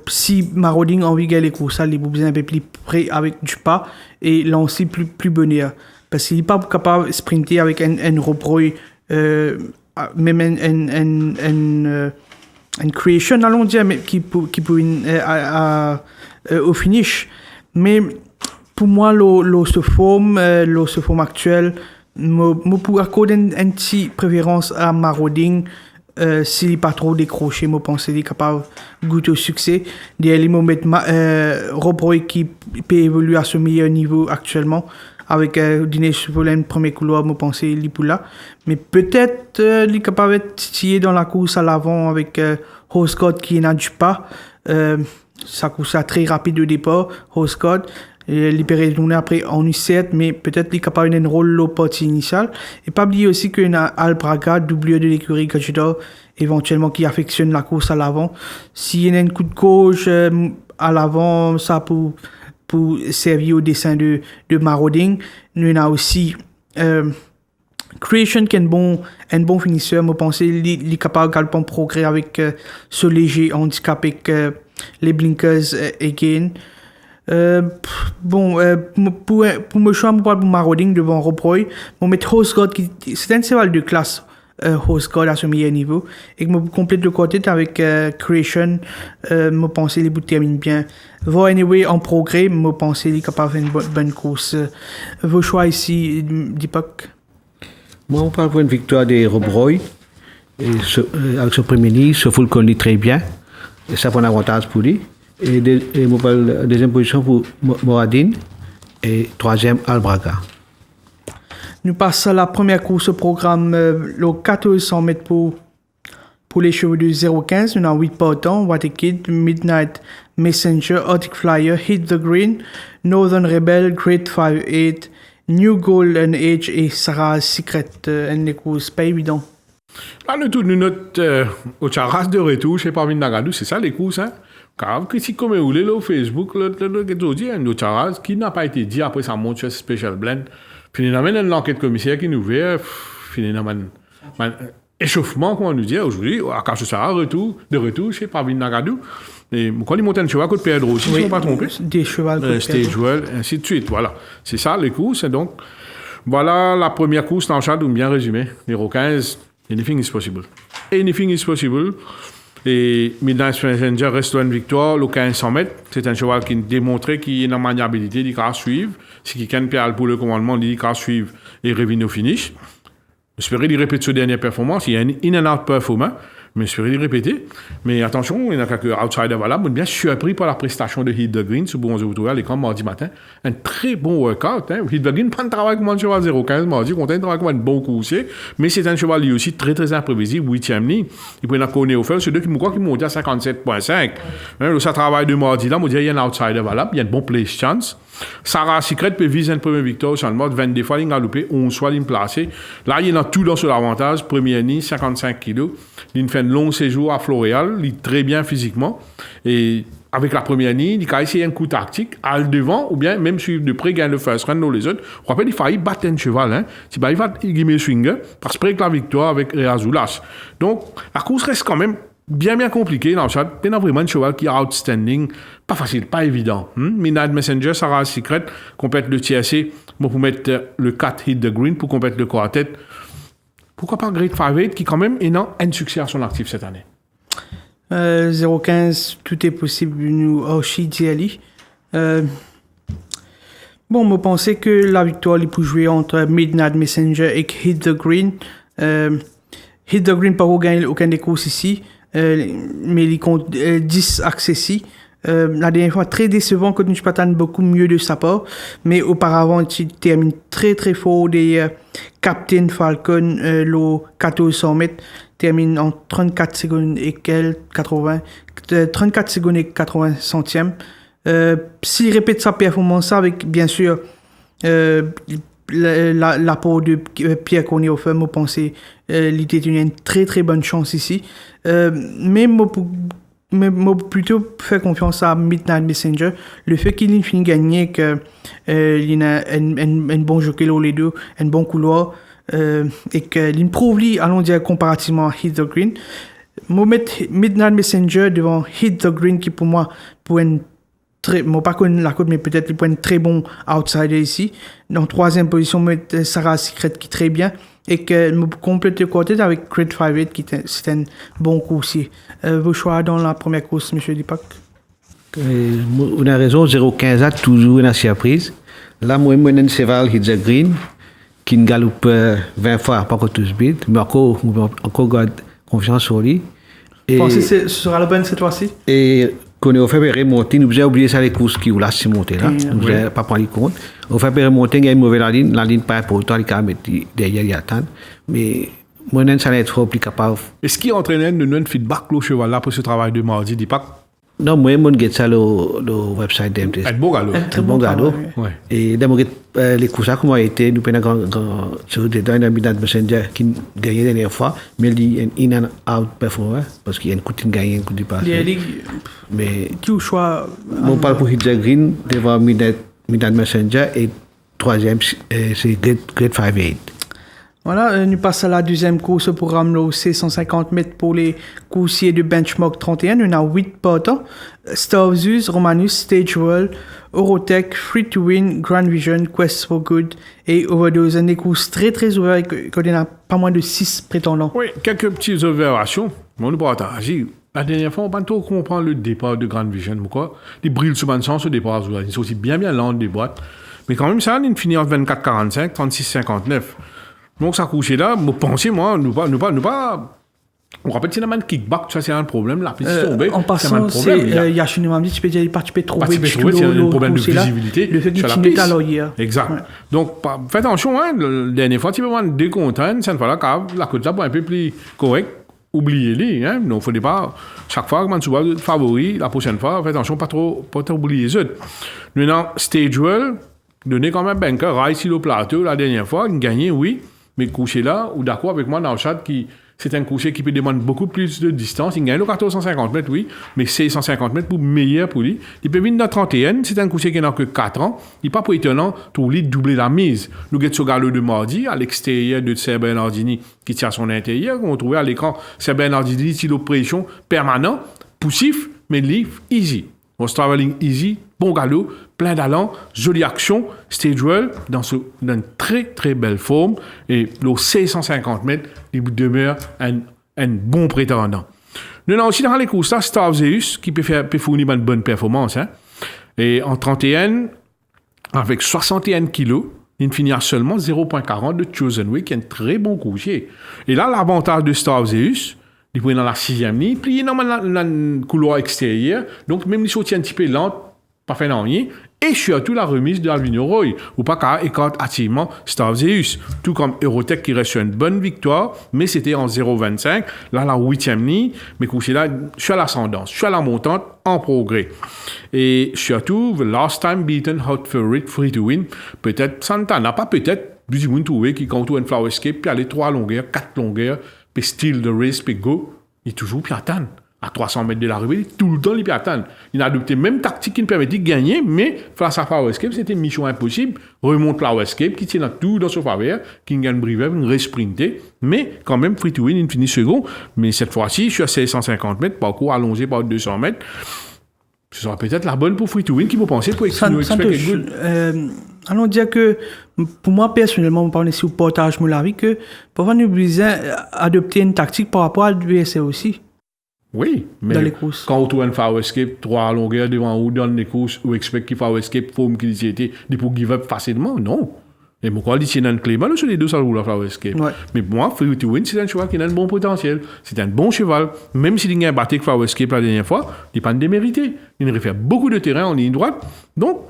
si Marauding a envie de gagner les courses, il est besoin un peu plus près avec du pas et lancer plus bonheur. Parce qu'il n'est pas capable de sprinter avec un Robroy, même une creation, allons dire, qui peut au finish. Mais pour moi, se forme actuel, je peux accorder une petite préférence à Marauding. S'il n'est pas trop décroché, je pense qu'il est capable de goûter au succès. Il me mettre Robroy qui peut évoluer à ce meilleur niveau actuellement. Avec Dinesh Volen, premier couloir, je pense qu'il est pour là. Mais peut-être il est capable de titiller dans la course à l'avant avec Hoscott qui n'a du pas. Sa course très rapide au départ, Hoscott. Il peut retourner après en U7, mais peut-être qu'il est capable d'un rôle au parti initial. Et pas oublier aussi qu'il y a Albraga, doublure de l'écurie Gadjedor, éventuellement qui affectionne la course à l'avant. S'il y a un coup de gauche à l'avant, ça pour servir au dessin de Marauding. Nous avons aussi Creation qui est un bon finisseur. Je pense qu'il est capable de gagner un progrès avec ce léger handicap avec les blinkers again. Pour me choisir pour Marauding devant Robroy, je vais mettre Hosgod c'est un cheval de classe. Hosgod à ce meilleur niveau et que je complète le côté avec Creation. Je pense qu'il termine bien. Anyway en progrès, je pense qu'il est capable de faire une bonne course. Vos choix ici, Deepak? Moi, on parle pour une victoire de Robroy. Avec ce premier nid, ce full connaît très bien. Et ça prend un avantage pour lui. Et je parle deuxième position pour Moradine et troisième Albraga. Nous passons à la première course au programme, le 1400 mètres pour les chevaux de 0,15. Nous avons 8 partants, What a Kid, Midnight Messenger, Arctic Flyer, Hit the Green, Northern Rebel, Great 5-8, New Golden Age et Sarah's Secret. Une course pas évident. Là, nous tournons notre race de retour chez Parvin Nagadou, c'est ça les courses, hein? Car critique comme vous voulez, là, au Facebook, notre race qui n'a pas été dit après ça monte sur Special Blend. Puis nous avons une enquête commissaire qui nous vient, puis nous avons un échauffement, comment nous dire, aujourd'hui, à Cachosara, de retour chez Parvin Nagadou. Et quand il monte un cheval, côté Pedro aussi, si je ne me pas trompé. Des chevals côté Stage Well, ainsi de suite, voilà. C'est ça, les courses. Et donc, voilà la première course dans le chat, bien résumé. Numéro 15, anything is possible. Anything is possible. Et Midnight Messenger reste une victoire, le 1500 mètres. C'est un cheval qui démontrait qu'il y a une maniabilité, il va suivre. Si quelqu'un peut pour le commandement, il va suivre et revenir au finish. J'espère qu'il répète sa dernière performance. Il y a une in-and-out performance. Mais je vais répéter. Mais attention, il y en a quelques outsiders valables. Bien surpris par la prestation de Hit the Green, ce bon, on se retrouve à l'écran mardi matin. Un très bon workout. Hein. Hit the Green, pas de travail comme un cheval 0,15 mardi, content de travailler comme un bon coursier. Mais c'est un cheval lui aussi très, très imprévisible, 8e ligne. Il peut y en avoir au fer. C'est deux qui me croient qu'il monte à 57,5. Hein, ça travail de mardi là, on dit il y a un outsider valable, il y a une bonne place chance. Sarah Secret peut viser une première victoire sur le mode 22 fois, il a loupé 11 fois, il placé. Là, il y a tout dans son avantage. Première ligne, 55 kilos. Il fait un long séjour à Floréal, il est très bien physiquement. Et avec la première ligne, il a essayé un coup tactique, à le devant, ou bien même suivre de près, gagner le first round dans les autres. Je rappelle, il faillit battre un cheval. Hein. Il va gagner le swinger, parce que la victoire avec Reazoulas. Donc, la course reste quand même bien compliqué dans le chat. Il y a vraiment un cheval qui est outstanding. Pas facile, pas évident. Midnight Messenger, Sarah Secret, complète le TSC pour mettre le 4 Hit the Green pour compléter le quartet. Pourquoi pas Great 5-8 qui quand même est un succès à son actif cette année. 0,15, tout est possible. Nous, Oshi Diali. Bon, je pensais que la victoire, il peut jouer entre Midnight Messenger et Hit the Green. Hit the Green, pas gagner aucun des courses ici. Mais il compte 10 accessis. La dernière fois, très décevant, quand je m'attends beaucoup mieux de sa part. Mais auparavant, il termine très très fort des Captain Falcon, le 1400 mètres, termine en 34 secondes et 34 secondes et 80 centièmes. S'il répète sa performance avec, bien sûr, l'apport de Pierre Cornier-Hofer, je pense qu'il était une très très bonne chance ici. Mais plutôt faire confiance à Midnight Messenger. Le fait qu'il finit gagner, qu'il a un bon jockey les deux, un bon couloir, et qu'il prouve, allons dire, comparativement à Hit the Green. Je mettre Midnight Messenger devant Hit the Green, qui pour moi, pour une pas connaître la côte, mais peut-être il peut être un très bon outsider ici. En troisième position, je mets Sarah Secret qui est très bien. Et que je complète le quartet avec Great 5-8 qui c'est un bon coursier. Vos choix dans la première course, M. Dipak? On a raison, 0,15 a toujours une surprise. Là, moi, je un cheval Hit the Green qui galope 20 fois, pas que tous bits, mais encore garde confiance sur lui. Vous pensez que ce sera la bonne cette fois-ci? Et quand on fait remonter, nous avons oublié ça les courses qui ont là, c'est monté là. Nous n'avons pas pris compte. On fait remonter, il y a une mauvaise la ligne pas pour autant, il y a derrière, il y a attendre. Mais moi, ça n'est trop plus capable. Est-ce qu'il entraînait un feedback le cheval là pour ce travail de mardi, Dipak? Non, moi, je get ça le website d'MTS. Un bon galop. Un bon galop. Et d'abord, les courses là, comment été, nous prenons sur des dans Midnight Messenger qui gagnait la dernière fois, mais il y a une in-out performance parce qu'il y a une coûte gagnée, une coûte de passe. Mais qui au choix? On parle pour Hit the Green devant Midnight Messenger et troisième, c'est Great 5-8. Voilà, nous passons à la deuxième course au programme, là, c'est 150 mètres pour les coursiers de Benchmark 31. On a 8 partants. Star of Zeus, Romanus, Stage World, Eurotech, Free to Win, Grand Vision, Quest for Good et Overdose. Des courses très très ouvertes, quand il y a pas moins de 6 prétendants. Oui, quelques petites observations. On ne peut pas agir. La dernière fois, on ne peut pas trop comprendre le départ de Grand Vision. Pourquoi? Il brille sous le sens au départ. Ils sont aussi bien lents des boîtes. Mais quand même, ça, il finit en 24,45, 36,59. Donc, ça couche là, je pensais, moi, nous pas. On rappelle que c'est un kickback, ça c'est un problème. La piste tombée. En passant, Yachine m'a dit tu peux trouver c'est un problème de visibilité. Le fait qu'il est à l'œil. Exact. Ouais. Donc, faites attention, hein, la dernière fois, tu peux avoir des contents, cette fois-là, la côte là pour un peu plus correct. Oubliez-les, hein. Donc, il ne faut pas, chaque fois, quand tu vois le favori, la prochaine fois, faites attention, pas trop oublier les autres. Maintenant, Stage World, donné quand même banker, Rice le plateau, la dernière fois, il gagnait, oui. Mais coucher là, ou d'accord avec moi dans le chat, c'est un coucher qui peut demander beaucoup plus de distance. Il gagne le 1450 mètres, oui, mais 650 mètres pour meilleur pour lui. Il peut venir dans 31, c'est un coucher qui n'a que 4 ans. Il n'est pas pour étonnant pour lui doubler la mise. Nous avons ce galop de mardi à l'extérieur de Ser Bernardini qui tient à son intérieur. On trouvait à l'écran Ser Bernardini, c'est l'oppression permanent, poussif, mais livre easy. On se travelling easy, bon galop, plein d'allant, jolie action, Stage World dans une très très belle forme et le 650 mètres, il demeure un bon prétendant. Nous avons aussi dans les courses là Star of Zeus qui peut fournir une bonne performance. Hein. Et en 31, avec 61 kilos, il finit à seulement 0,40 de Chosen Way, qui est un très bon coursier. Et là, l'avantage de Star of Zeus, Il est dans la 6e ligne, puis il est dans le couloir extérieur. Donc, même il sortit un petit peu lent, pas fait rien. Et surtout la remise de Alvinho Roy, ou pas qu'à écarte activement Star Zeus. Tout comme Eurotech qui reste sur une bonne victoire, mais c'était en 0,25. Là, la 8e ligne, mais c'est là, je suis à l'ascendance, je suis à la montante, en progrès. Et surtout, the last time beaten hot favorite, free to win. Peut-être Santana, pas peut-être, du monde trouvé qui contourne une flower escape, puis aller 3 longueurs, 4 longueurs, puis steal the race, puis go. Il est toujours puis attendre. À 300 mètres de l'arrivée, tout le temps, il peut attendre. Il a adopté même tactique qui nous permettait de gagner, mais face à Flower Escape, c'était une mission impossible. Remonte Flower Escape, qui tient tout dans son faveur, qui gagne Brivet, une resprinté. Mais quand même, Free to Win, il finit second. Mais cette fois-ci, je suis à 650 mètres, parcours allongé par 200 mètres. Ce sera peut-être la bonne pour Free to Win qui vous pensez pour allons dire que, pour moi, personnellement, on parle ici au portage mon avis, que parfois nous besoin adopter une tactique par rapport à l'USA aussi. Oui, mais dans les courses. Quand on tourne Flower Escape, 3 longueurs devant ou dans les courses, ou expect qu'il Flower Escape, forme qu'il était, il pour give up facilement, non. Et pourquoi il tient un clé, mal sur les deux, ça roule la Flower Escape. Ouais. Mais pour moi, Free to Win, c'est un cheval qui a un bon potentiel. C'est un bon cheval. Même s'il a battu avec Flower Escape la dernière fois, il n'est pas démérité. Il réfère beaucoup de terrain en ligne droite. Donc,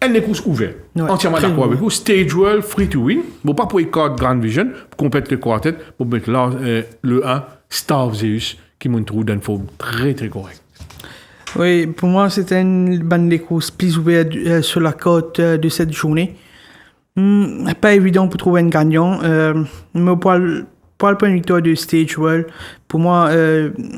elle est course ouverte. Ouais, entièrement d'accord avec vous. Stage World, Free to Win. Bon, pas pour les cartes Grand Vision, pour compléter le quartet, pour mettre là le 1, Star of Zeus, qui me trouve d'une forme très très correcte. Oui, pour moi, c'était une bande de courses plus ouverte sur la côte de cette journée. Pas évident pour trouver un gagnant. Mais pour le point de victoire de Stage World, pour moi,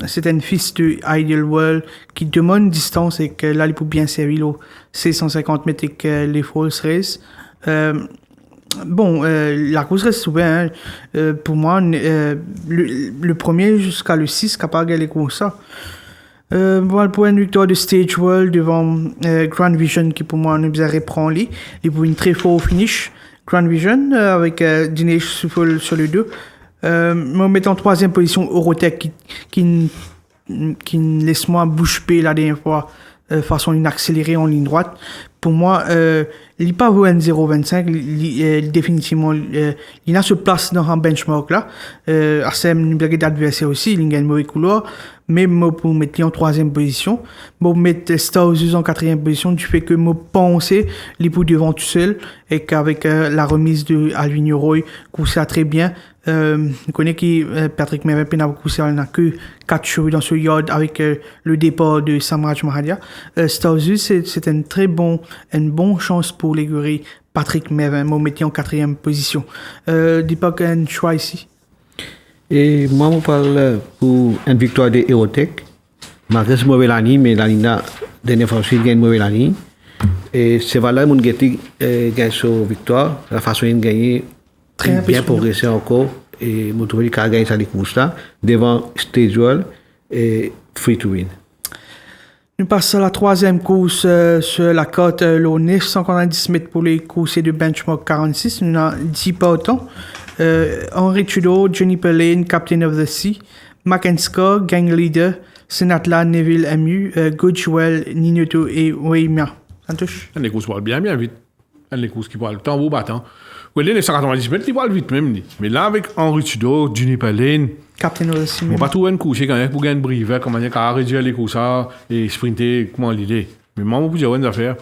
c'est un fils de Ideal World qui demande distance et que là, il peut bien servir le 650 mètres et que les Falls Race. La course reste ouverte. Pour moi, le premier jusqu'à le 6, capable de gagner comme ça. Voilà pour une victoire de Stage World devant Grand Vision qui pour moi nous a reprendre et pour une très fort finish. Grand Vision avec Dinesh Souffle sur le 2. Me mettant en 3e position Eurotech qui laisse moi bouche bée la dernière fois façon inaccélérée en ligne droite. Pour moi, il n'est pas au N025, définitivement, il a se place dans un benchmark là. ACM, une blague d'adversaire aussi, il a une mauvaise couleur, mais pour mettre en 3e position, pour mettre Star Wars en 4e position, du fait que moi pensais, il peut devant tout seul, et qu'avec la remise de Alvinho Roy, ça très bien. Je connais qui Patrick Mervin n'a n'a que 4 chevaux dans ce yard avec le départ de Samraj Mahadia. Star Wars, c'est une bonne chance pour l'écurie Patrick Mervin, me mettre en 4e position. Deepak, un choix ici. Et moi, je parle pour une victoire de Eurotech. Malgré ce mauvais année, mais la dernière fois aussi, il gagne une mauvaise année. Et c'est là mon gagne sur victoire. La façon de gagner, très bien progressé encore. Et je trouve qu'il a gagné sa course là, devant Stage World et Free to Win. Nous passons à la 3e course sur la côte, le 990 mètres pour les courses de benchmark 46. Nous n'avons 10 pas autant. Henry Trudeau, Johnny Perlane, Captain of the Sea, Mackenska, Gang Leader, Senatla, Neville Amu, Goodwell, Ninoto et Weimia. Ça touche? Les courses parlent bien vite. Les courses qui parlent tambour battant. Oui, les 990 mètres, ils parlent vite même. Mais là, avec Henry Trudeau, Johnny Perlane, Captain of the Sea. On ne va pas trouver une course quand même pour gagner un brivet, comment dire, qu'à réduire les courses et sprinter, comment l'idée. Mais moi, je vous dire une affaire.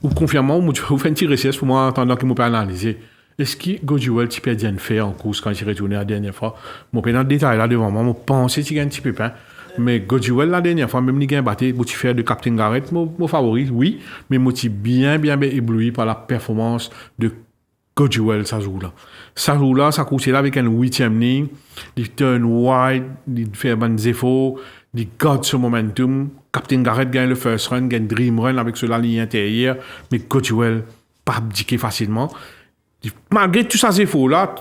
Ou confiamment, vous faites un petit recherche pour moi en attendant que je peux analyser. Est-ce que Goduel, tu peux bien faire en course quand il est retourné la dernière fois? Mon pénal de détail là devant moi, je pensais qu'il y a un petit peu pain. Mais Goduel, la dernière fois, même il a battu, je faire de Captain Garrett, mon favori, oui. Mais je suis bien ébloui par la performance de Goduel, ça joue là. Ça joue là, ça course là avec une 8e ligne. Il turn wide, il fait un effort, il garde ce momentum. Captain Garrett gagne le first run, gagne Dream Run avec sur la ligne intérieure. Mais Goduel, pas abdiqué facilement. Malgré tous ces efforts-là,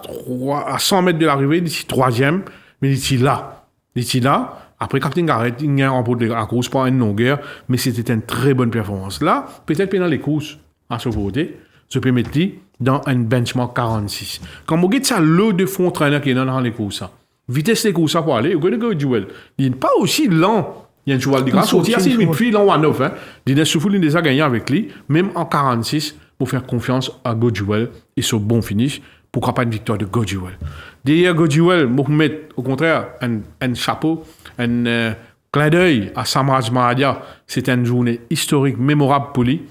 à 100 mètres de l'arrivée, il est 3e, mais il est là. Après, Captain Garrett, il a remporté la course par une longueur, mais c'était une très bonne performance. Là, peut-être pendant les courses, à ce côté, je peux mettre dans un benchmark 46. Quand on regarde ça, l'eau de fond traîneur qui est dans les courses, vitesse des courses pour aller, vous connaissez le duel. Il n'est pas aussi lent. Il y a un cheval de grâce, il y a une fille en 1-9. Dinesh Souffle, il déjà gagné avec lui, même en 46, pour faire confiance à Goduel et son bon finish. pourquoi pas une victoire de Gojiwell. Derrière Gojiwell, moi, je mettre au contraire un chapeau, un clin d'œil à Samraj Mahadia. C'était une journée historique, mémorable pour lui,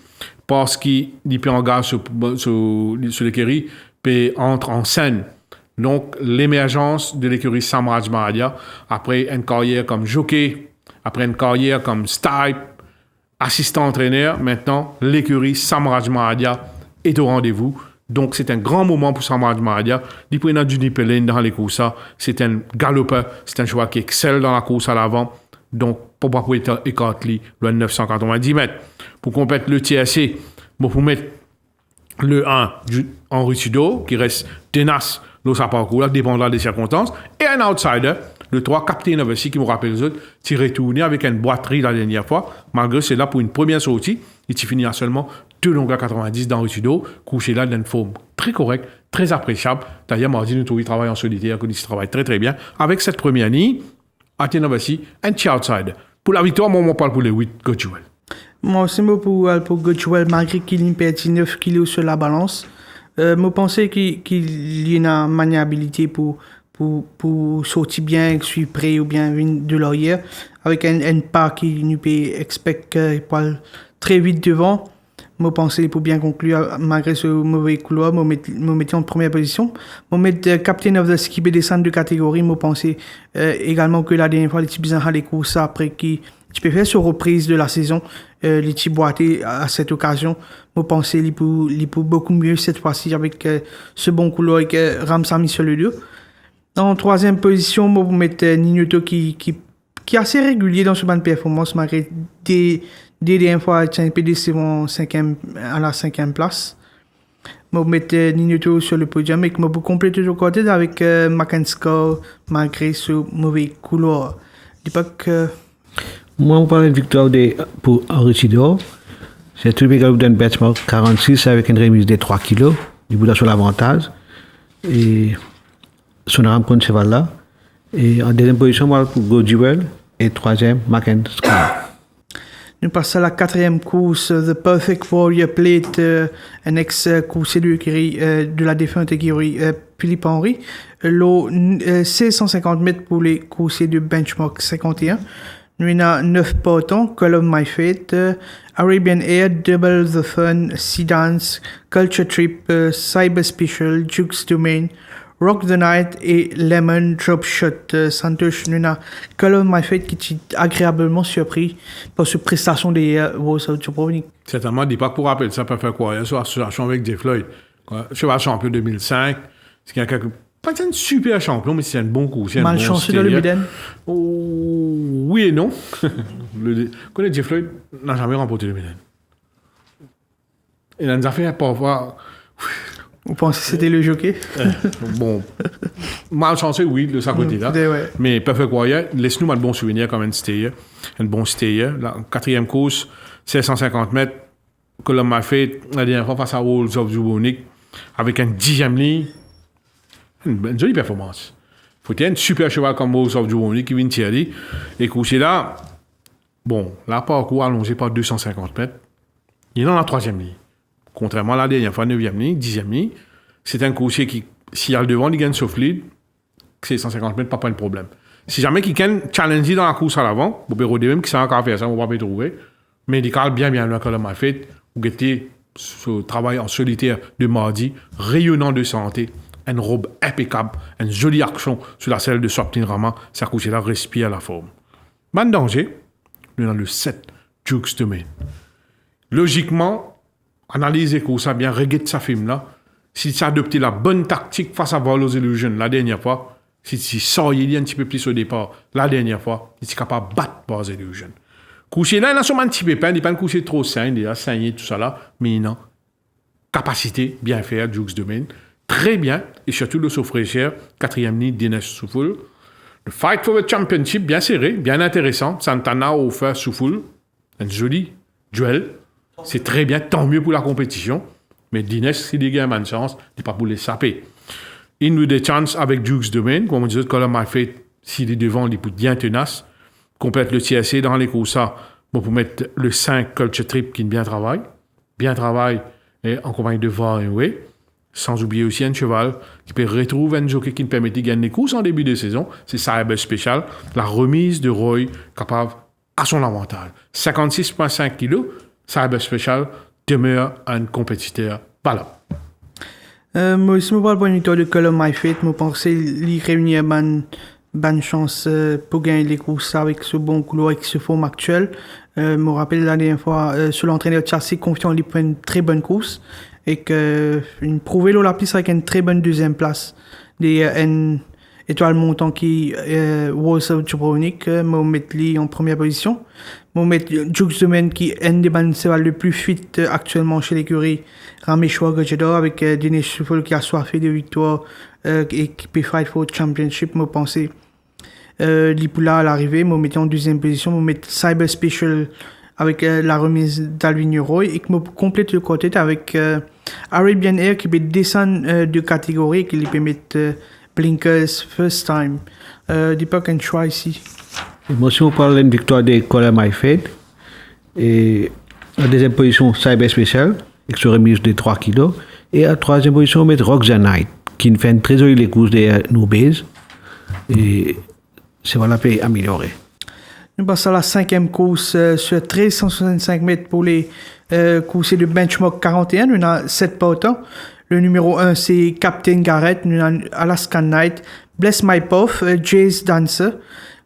parce qu'il peut engager sur l'écurie, puis entre en scène. Donc, l'émergence de l'écurie Samraj Mahadia, après une carrière comme jockey, après une carrière comme Stipe, assistant-entraîneur, maintenant, l'écurie Samraj Mahadia est au rendez-vous. Donc, c'est un grand moment pour Samraj Mahadia. Il peut y du Pelin dans les courses. C'est un galopeur, c'est un joueur qui excelle dans la course à l'avant. Donc, pourquoi pas écarter le 990 mètres. Pour compléter le TSC, pour mettre le 1, Henri Sudo, qui reste tenace dans sa parcours, là, dépendra des circonstances. Et un outsider, le 3, Captain Oversea, qui me rappelle les autres, qui retourné avec une boiterie la dernière fois. Malgré c'est là pour une première sortie, il finit à seulement 2 longueurs 90 dans Rutudo, couché là d'une forme très correcte, très appréciable. D'ailleurs, mardi, nous il travaille en solitaire, il travaille très très bien. Avec cette première ligne, Captain Oversea, un petit outsider. Pour la victoire, moi, on parle pour les 8, Gojiwell. Moi aussi, pour Gojiwell, malgré qu'il perd 9 kilos sur la balance, je pense qu'il y a une maniabilité pour sortir bien, suivre près ou bien de l'arrière, avec un pas qui nous peut expecter très vite devant. Je pense pour bien conclure, malgré ce mauvais couloir, je me mettais en première position. Je mettais Captain of the Ski descendre de catégorie. Je pense également que la dernière fois, les petits bizarres les courses après qui tu peux faire sur reprise de la saison, les petits boités à cette occasion. Je pense qu'il peut beaucoup mieux cette fois-ci avec ce bon couloir et que Ramsa mis sur le dos. En troisième position, je vais mettre Ninoto qui est assez régulier dans ce banc de performance, malgré des dernières fois, il peut décevoir à la 5e place. Je vais mettre Ninoto sur le podium et je vais compléter le côté avec Mackensko, malgré ce mauvais couloir. Moi, on parle de victoire pour Henri Sudo. C'est tout le gars d'un benchmark 46 avec une remise de 3 kg. Il vous sur l'avantage. Et son arme contre cheval là. Et en deuxième position, on pour Gojiwell. Et troisième, Mackensko. Nous passons à la 4e course, The Perfect Warrior Plate, un ex-coursier de la défunte écurie Philippe Henry. L'eau 650 mètres pour les coursiers de benchmark 51. Nous avons 9 partants, Call of My Fate, Arabian Air, Double the Fun, Sea Dance, Culture Trip, Cyber Special, Duke's Domain, Rock the Night et Lemon Drop Shot. Santosh, nous avons Call of My Fate qui est agréablement surpris par cette prestation des Certainement, dis pas que pour rappeler ça peut faire quoi. Il y a association avec Jeff Floyd. Cheval champion 2005. C'est quelqu'un pas un super champion, mais c'est un bon coup. Malchanceux dans le Biden. Oui et non. Connais Jeff Floyd n'a jamais remporté le Biden. Il a une affaire parfois. Vous pensez que c'était le jockey? Bon, malchanceux, oui, de sa côté là. Ouais. Mais Perfect Warrior, laisse-nous un bon souvenir comme un bon stayer. La 4e course, 750 mètres, Colombe m'a fait la dernière fois face à Wolves of Zubonic, avec un 10e ligne. Une jolie performance. Faut qu'il y ait un super cheval comme Wolves of Zubonic qui vient tirer. Et couché là, bon, là, parcours allongé par 250 mètres. Il est dans la 3e ligne. Contrairement à la dernière fois, 9e ligne, 10e ligne, c'est un coursier qui, s'il y a le devant, il gagne sauf lead, c'est 150 mètres, pas de problème. Si jamais il gagne challenger dans la course à l'avant, vous pouvez redire même qu'il sait encore faire ça, on va pas trouver. Mais il parle bien loin que l'homme a fait, vous guettez ce travail en solitaire de mardi, rayonnant de santé, une robe impeccable, une jolie action sur la selle de Soptin Rama, ça coursier là respire la forme. Ban danger, nous avons le 7, Duke's Domain. Logiquement, analyser ça bien, regarde sa film là. Si tu as adopté la bonne tactique face à Valos Illusion la dernière fois, si tu sors il y a un petit peu plus au départ la dernière fois, tu es capable de battre Valos Illusion. Coucher là, il a sûrement un petit pépin, il n'est pas un coucher trop sain, il a saigné, tout ça là, mais il a capacité bien faire, Duke's Domain. Très bien, et surtout le fraîcheur, 4e ligne, Dinesh Soufoul. Le Fight for the Championship, bien serré, bien intéressant. Santana au fait Soufoul, un joli duel. C'est très bien, tant mieux pour la compétition. Mais Dinesh, s'il y a une chance, il n'est pas pour les saper. Il nous a des chances avec Duke's Domain, comme on disait, Colin m'a fait, s'il est devant, il est bien tenace. Complète le TSC dans les courses, bon, pour mettre le 5 Culture Trip qui bien travaille, et en compagnie de Var et Way. Sans oublier aussi un cheval qui peut retrouver un jockey qui nous permet de gagner des courses en début de saison. C'est Cyber Special. La remise de Roy capable à son avantage. 56,5 kg, Cyber Special demeure un compétiteur valable. Moi aussi, je parle pour une victoire de Column My Fate. Je pense qu'il réunit une bonne chance pour gagner les courses avec ce bon couloir, avec ce forme actuel. Je me rappelle la dernière fois, sur l'entraîneur de Chelsea, confiant, il prend une très bonne course. Et qu'il prouvé la piste avec une très bonne deuxième place. Une étoile montant qui Warsaw Dubrovnik, Mohamed Lee en première position. Mohamed Jux Domaine qui est un des chevaux le plus fit actuellement chez l'écurie Rameshwar Gajador avec Dinesh Shuffle qui a soifé de victoire et qui peut fight for championship. Je pensais Lipula à l'arrivée, je mettais en deuxième position, je mettais Cyber Special avec la remise d'Alvin Roy et que je complète le quartet avec Arabian Air qui peut descendre de catégorie et qui peut mettre Blinkers First Time. Deepak and choix ici. Moi, si on parle d'une victoire de Colin My Fate, et en deuxième position, Cyber Special, avec sa remise de 3 kg. Et en troisième position, on met Roxanite, qui fait une très jolie course de Nubes. Et c'est voilà, peut améliorer. Nous passons à la cinquième course sur 1365 mètres pour les courses de benchmark 41. Nous avons 7 partants. Le numéro 1, c'est Captain Garrett. Nous avons Alaska Knight, Bless My Puff, Jay's Dancer,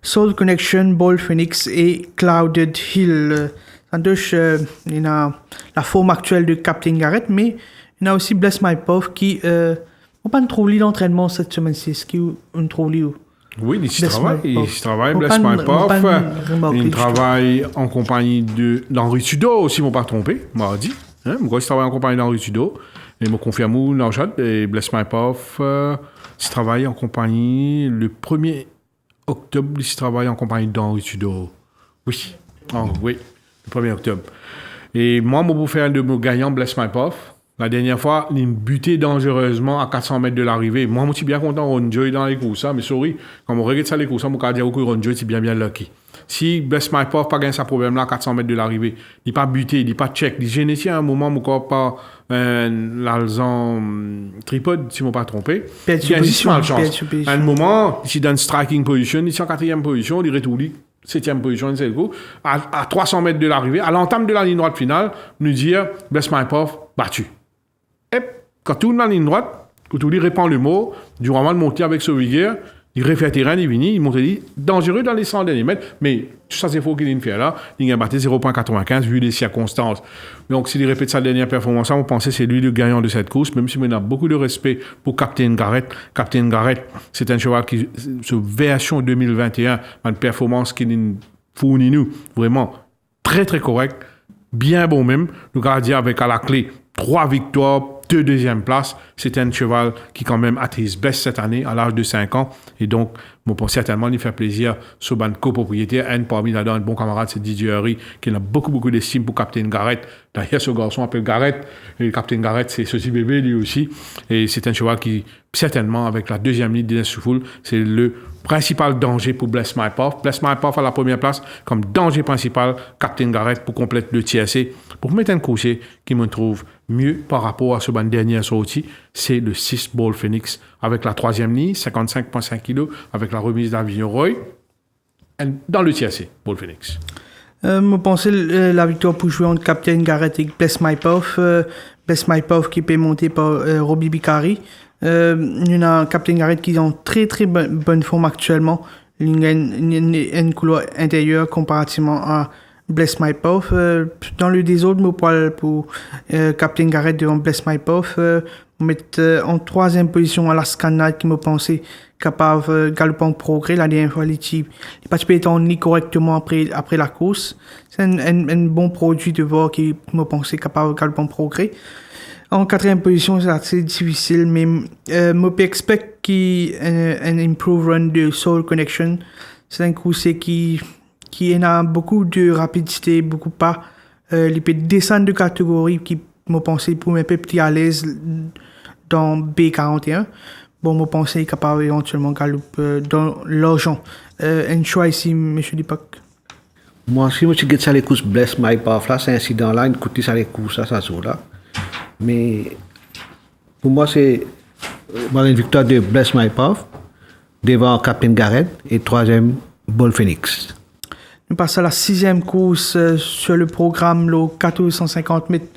Soul Connection, Ball Phoenix et Clouded Hill. Il y a la forme actuelle de Captain Garrett, mais il y a aussi Bless My Puff qui on pas trouver l'entraînement cette semaine-ci. Est-ce qu'on trouve lui? Oui, il travaille, Bless My Puff. Il travaille en compagnie d'Henri Tudor, si je ne me pas trompé, mardi. Il travaille en compagnie d'Henri Tudor. Et je me confirme où Narjad et Bless My Puff, il travaille en compagnie le 1er octobre, il travaille en compagnie d'Henri Tudor. Oui, le 1er octobre. Et moi, je vais faire un de mes gagnants, Bless My Puff. La dernière fois, il buté dangereusement à 400 mètres de l'arrivée. Moi, je suis bien content de Ron Joy dans les courses. Mais sorry, quand on regarde ça, les courses, je peux dire que Ron Joy est bien lucky. Si Bless My Puff n'a pas gagné ce problème-là à 400 mètres de l'arrivée, il n'est pas buté, il n'est pas check. Il est gêné à un moment, je ne pas l'alzan tripode, si je ne me pas trompé. Il y a une malchance. À un moment, il est dans une striking position, il est en 4e position, il est retourné. 7e position, c'est le coup. À 300 mètres de l'arrivée, à l'entame de la ligne droite finale, nous dire Bless My Puff battu. Et quand tout dans la ligne droite, quand tout lui répand le mot, du moment de monter avec ce vigueur, il refait terrain, il vient, il monte, il dangereux dans les 100 derniers mètres, mais tout ça, c'est faux qu'il vient faire là. Il a battu 0,95 vu les circonstances. Donc, s'il répète sa dernière performance, on pensait que c'est lui le gagnant de cette course, même si on a beaucoup de respect pour Captain Garrett. Captain Garrett, c'est un cheval qui, sur version 2021, a une performance qui nous fournit nous, vraiment très, très correct, bien bon même. Le gardien avec à la clé 3 victoires, 2 deuxièmes places. C'est un cheval qui quand même a his best cette année à l'âge de 5 ans. Et donc, je pense certainement lui faire plaisir sur ban copropriétaire. Un parmi là-dedans, un bon camarade, c'est Didier Henry, qui a beaucoup d'estime pour Captain Garrett. D'ailleurs, ce garçon appelle Garrett. Et Captain Garrett, c'est ce petit bébé lui aussi. Et c'est un cheval qui, certainement, avec la deuxième ligne d'Inès Soufoul, c'est le principal danger pour Bless My Puff. Bless My Puff à la première place comme danger principal. Captain Garrett pour compléter le TSC. Pour mettre un coursier qui me trouve mieux par rapport à ce dernière sortie, c'est le 6 Ball Phoenix avec la 3e ligne, 55,5 kg, avec la remise d'Avignon Roy, dans le TSC, Ball Phoenix. Je pensais la victoire pour jouer entre Captain Garrett et Bless My Puff. Bless My Puff qui peut monter par Robbie Bicari. Il y a Captain Garrett qui est en très bonne forme actuellement. Il a une couleur intérieure comparativement à Bless My Puff. Dans le désordre, je parle pour Captain Garrett devant Bless My Puff. Mettre en 3e position Alaska Knight qui me pensait capable de galoper en progrès. La dernière fois, il n'a pas pu en ligne correctement après la course. C'est un bon produit de voir qui me pensait capable de galoper en progrès. En 4e position, c'est assez difficile, mais je peux expect qu'il y ait un improve run de Soul Connection. C'est un coursier qui a beaucoup de rapidité, beaucoup pas. Il peut descendre de catégorie qui me pensait pour un peu plus à l'aise dans B41. Bon, je pense qu'il est capable éventuellement de galoper dans l'argent. Un choix ici, M. Deepak. Moi, si je regarde ça les courses Bless My Puff, là, c'est un incident là, une coûte ça les courses, ça là. Mais Pour moi, c'est une victoire de Bless My Path devant Captain Garrett et troisième, Ball Phoenix. Nous passons à la 6e course sur le programme, le 1450 mètres